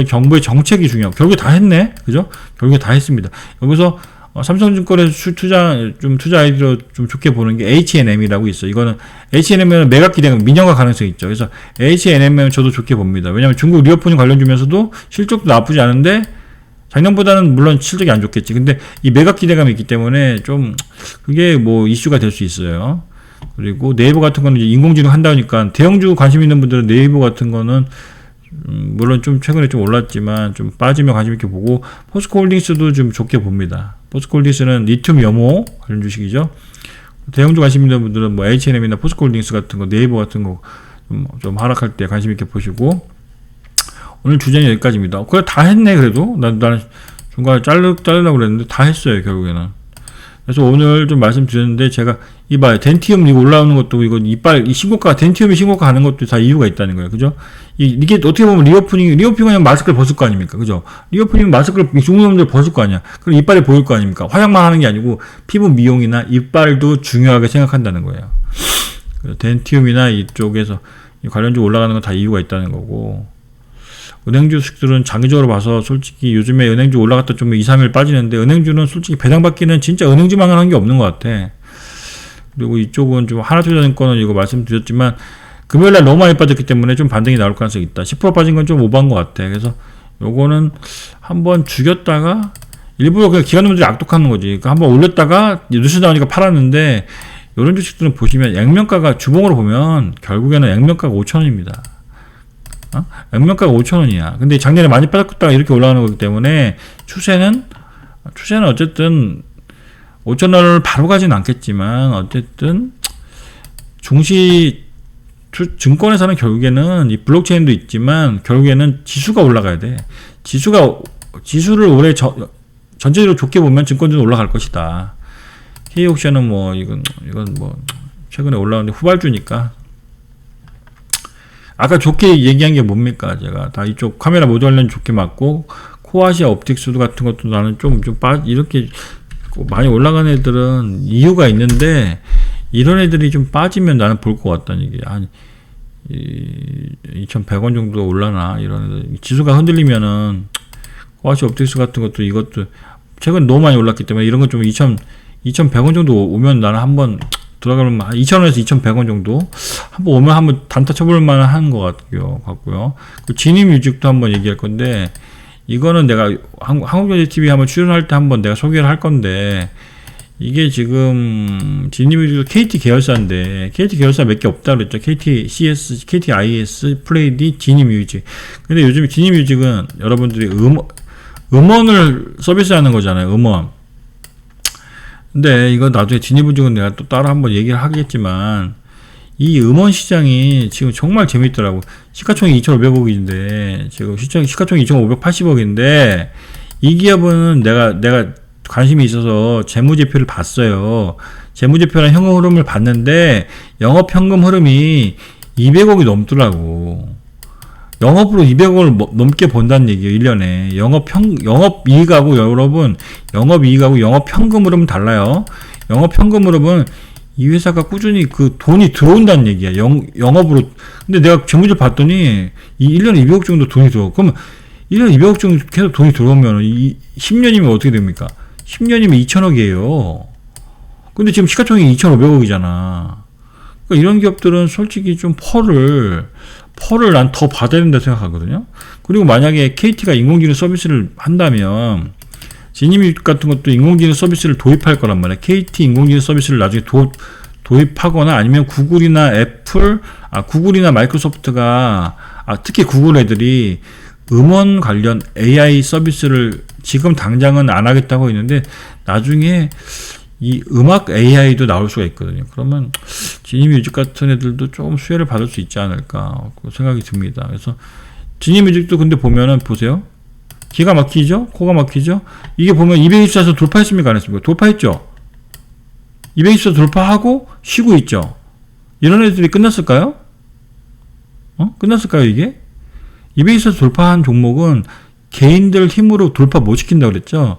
정부의 정책이 중요하고, 결국에 다 했네, 그죠? 결국에 다 했습니다. 여기서 삼성증권에서 투자 아이디어 좀 좋게 보는 게 H&M이라고 있어. 이거는 H&M은 매각 기대가 민영화 가능성이 있죠. 그래서 H&M은 저도 좋게 봅니다. 왜냐하면 중국 리오프닝 관련 주면서도 실적도 나쁘지 않은데, 작년보다는 물론 실적이 안 좋겠지. 근데 이 매각 기대감이 있기 때문에 좀 그게 뭐 이슈가 될 수 있어요. 그리고 네이버 같은 거는 이제 인공지능 한다니까, 대형주 관심 있는 분들은 네이버 같은 거는 물론 좀 최근에 좀 올랐지만 좀 빠지면 관심 있게 보고, 포스코홀딩스도 좀 좋게 봅니다. 포스코홀딩스는 리튬 염호 관련 주식이죠. 대형주 관심 있는 분들은 뭐 H&M이나 포스코홀딩스 같은 거, 네이버 같은 거 좀 하락할 때 관심 있게 보시고, 오늘 주제는 여기까지입니다. 그래 다 했네. 그래도 나는 중간에 자르려고 그랬는데 다 했어요. 결국에는 그래서 오늘 좀 말씀드렸는데 제가 이봐요. 덴티움 이거 올라오는 것도 이거 이빨 이 신고가 덴티움이 신고가 하는 것도 다 이유가 있다는 거예요. 그죠? 이게 어떻게 보면 리오프닝은 그냥 마스크를 벗을 거 아닙니까? 그죠? 리오프닝 마스크를 중국놈들 벗을 거 아니야. 그럼 이빨이 보일 거 아닙니까? 화장만 하는 게 아니고 피부 미용이나 이빨도 중요하게 생각한다는 거예요. 덴티움이나 이쪽에서 관련주 올라가는 건 다 이유가 있다는 거고, 은행주 수익들은 장기적으로 봐서 솔직히 요즘에 은행주 올라갔다 좀 2, 3일 빠지는데 은행주는 솔직히 배당받기는 진짜 은행주만은 한 게 없는 것 같아. 그리고 이쪽은 좀 하나투자증권은 이거 말씀드렸지만 금요일날 너무 많이 빠졌기 때문에 좀 반등이 나올 가능성이 있다. 10% 빠진 건 좀 오버한 것 같아. 그래서 요거는 한번 죽였다가 일부러 그냥 기관놈들이 악독하는 거지. 그러니까 한번 올렸다가 뉴스 나오니까 팔았는데, 이런 주식들은 보시면 액면가가 주봉으로 보면 결국에는 액면가가 5,000원입니다. 액면가가 5,000원이야. 근데 작년에 많이 빠졌다가 이렇게 올라가는 거기 때문에 추세는 어쨌든 5,000원을 바로 가진 않겠지만 어쨌든 중시 증권에서는 결국에는 이 블록체인도 있지만 결국에는 지수가 올라가야 돼. 지수를 올해 전체적으로 좋게 보면 증권주는 올라갈 것이다. K옥션은 뭐 이건 뭐 최근에 올라오는데 후발주니까. 아까 좋게 얘기한 게 뭡니까? 제가 다 이쪽 카메라 모듈 관련 좋게 맞고, 코아시아 옵틱스 같은 것도 나는 이렇게 많이 올라간 애들은 이유가 있는데, 이런 애들이 좀 빠지면 나는 볼 것 같다는 얘기야. 한 2,100원 정도 올라나, 이런 애들. 지수가 흔들리면은, 코아시아 옵틱스 같은 것도 이것도 최근 너무 많이 올랐기 때문에 이런 건 좀 2,100원 정도 오면 나는 한번 들어가면 2,000원에서 2,100원 정도 한번 오면 한번 단타 쳐볼 만한 것 같고요. 그 진입뮤직도 한번 얘기할 건데, 이거는 내가 한국전자TV 한번 출연할 때 한번 내가 소개를 할 건데, 이게 지금 진입뮤직도 KT 계열사인데 KT 계열사 몇 개 없다 그랬죠. KTCS, KTIS, 플레이디, 진입뮤직. 근데 요즘 진입뮤직은 여러분들이 음원을 서비스하는 거잖아요. 음원. 근데 이거 나중에 진입뮤직은 내가 또 따로 한번 얘기를 하겠지만, 이 음원 시장이 지금 정말 재밌더라고. 시가총이 2,500억인데 지금 시가총이 2,580억인데 이 기업은 내가 관심이 있어서 재무제표를 봤어요. 재무제표랑 현금 흐름을 봤는데 영업 현금 흐름이 200억이 넘더라고. 영업으로 200억을 넘게 본다는 얘기예요. 1년에. 영업이익하고 여러분, 영업이익하고 영업현금 흐름은 달라요. 영업현금 흐름은 이 회사가 꾸준히 그 돈이 들어온다는 얘기야. 영업으로. 근데 내가 재무제표 봤더니 이 1년에 200억 정도 돈이 들어오. 그러면 1년에 200억 정도 계속 돈이 들어오면 10년이면 어떻게 됩니까? 10년이면 2,000억이에요. 근데 지금 시가총액이 2,500억이잖아. 그러니까 이런 기업들은 솔직히 좀 펄을 난 더 받아야 된다 생각하거든요. 그리고 만약에 KT가 인공지능 서비스를 한다면 진입뮤직 같은 것도 인공지능 서비스를 도입할 거란 말이야. KT 인공지능 서비스를 나중에 도입하거나 아니면 구글이나 구글이나 마이크로소프트가 특히 구글 애들이 음원 관련 AI 서비스를 지금 당장은 안 하겠다고 했는데 나중에 이 음악 AI도 나올 수가 있거든요. 그러면 진입뮤직 같은 애들도 조금 수혜를 받을 수 있지 않을까 생각이 듭니다. 그래서 진입뮤직도 근데 보면은 보세요. 기가 막히죠? 코가 막히죠? 이게 보면 224에서 돌파했습니까? 안 했습니까? 돌파했죠? 224 돌파하고 쉬고 있죠? 이런 애들이 끝났을까요? 끝났을까요, 이게? 224에서 돌파한 종목은 개인들 힘으로 돌파 못 시킨다고 그랬죠?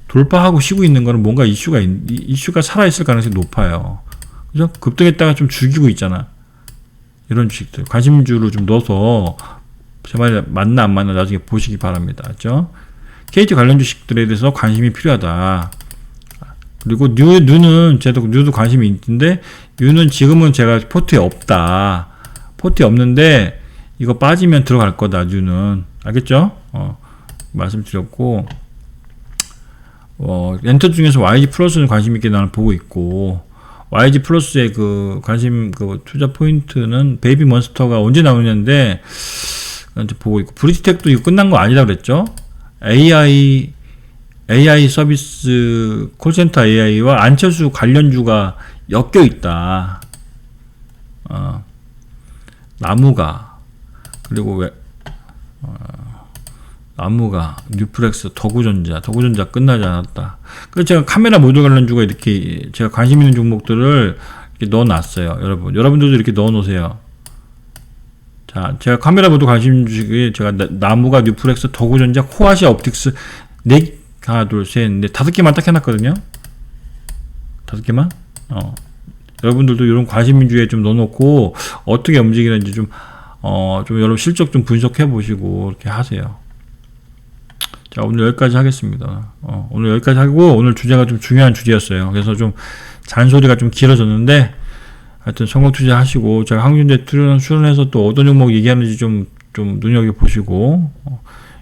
돌파하고 쉬고 있는 거는 뭔가 이슈가 살아있을 가능성이 높아요. 그죠? 급등했다가 좀 죽이고 있잖아. 이런 주식들. 관심주로 좀 넣어서, 제 말이 맞나 안 맞나 나중에 보시기 바랍니다. 그죠? KT 관련 주식들에 대해서 관심이 필요하다. 그리고 뉴도 관심이 있는데, 뉴는 지금은 제가 포트에 없다. 포트에 없는데, 이거 빠지면 들어갈 거다, 뉴는. 알겠죠? 말씀드렸고, 엔터 중에서 YG 플러스는 관심 있게 나는 보고 있고, YG 플러스의 그 관심, 투자 포인트는 베이비 몬스터가 언제 나오냐인데, 보고 있고, 브리지텍도 이거 끝난 거 아니다 그랬죠? AI 서비스, 콜센터 AI와 안철수 관련주가 엮여 있다. 나무가. 그리고 나무가, 뉴플렉스, 더구전자 끝나지 않았다. 그래서 제가 카메라 모듈 관련주가 이렇게 제가 관심 있는 종목들을 이렇게 넣어놨어요. 여러분들도 이렇게 넣어놓으세요. 자, 제가 카메라 모듈 관심 주식이 제가 나무가, 뉴플렉스, 더구전자, 코아시아 옵틱스 하나, 둘, 셋, 넷, 5개만 딱 해놨거든요. 5개만. 여러분들도 이런 관심주에 좀 넣어놓고 어떻게 움직이는지 좀 여러분 실적 좀 분석해 보시고 이렇게 하세요. 자, 오늘 여기까지 하겠습니다. 오늘 여기까지 하고, 오늘 주제가 좀 중요한 주제였어요. 그래서 좀 잔소리가 좀 길어졌는데, 하여튼 성공 투자하시고, 제가 항균제 출연해서 또 어떤 종목 얘기하는지 좀 눈여겨보시고,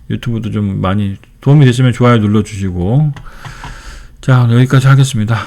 유튜브도 좀 많이 도움이 됐으면 좋아요 눌러주시고, 자, 오늘 여기까지 하겠습니다.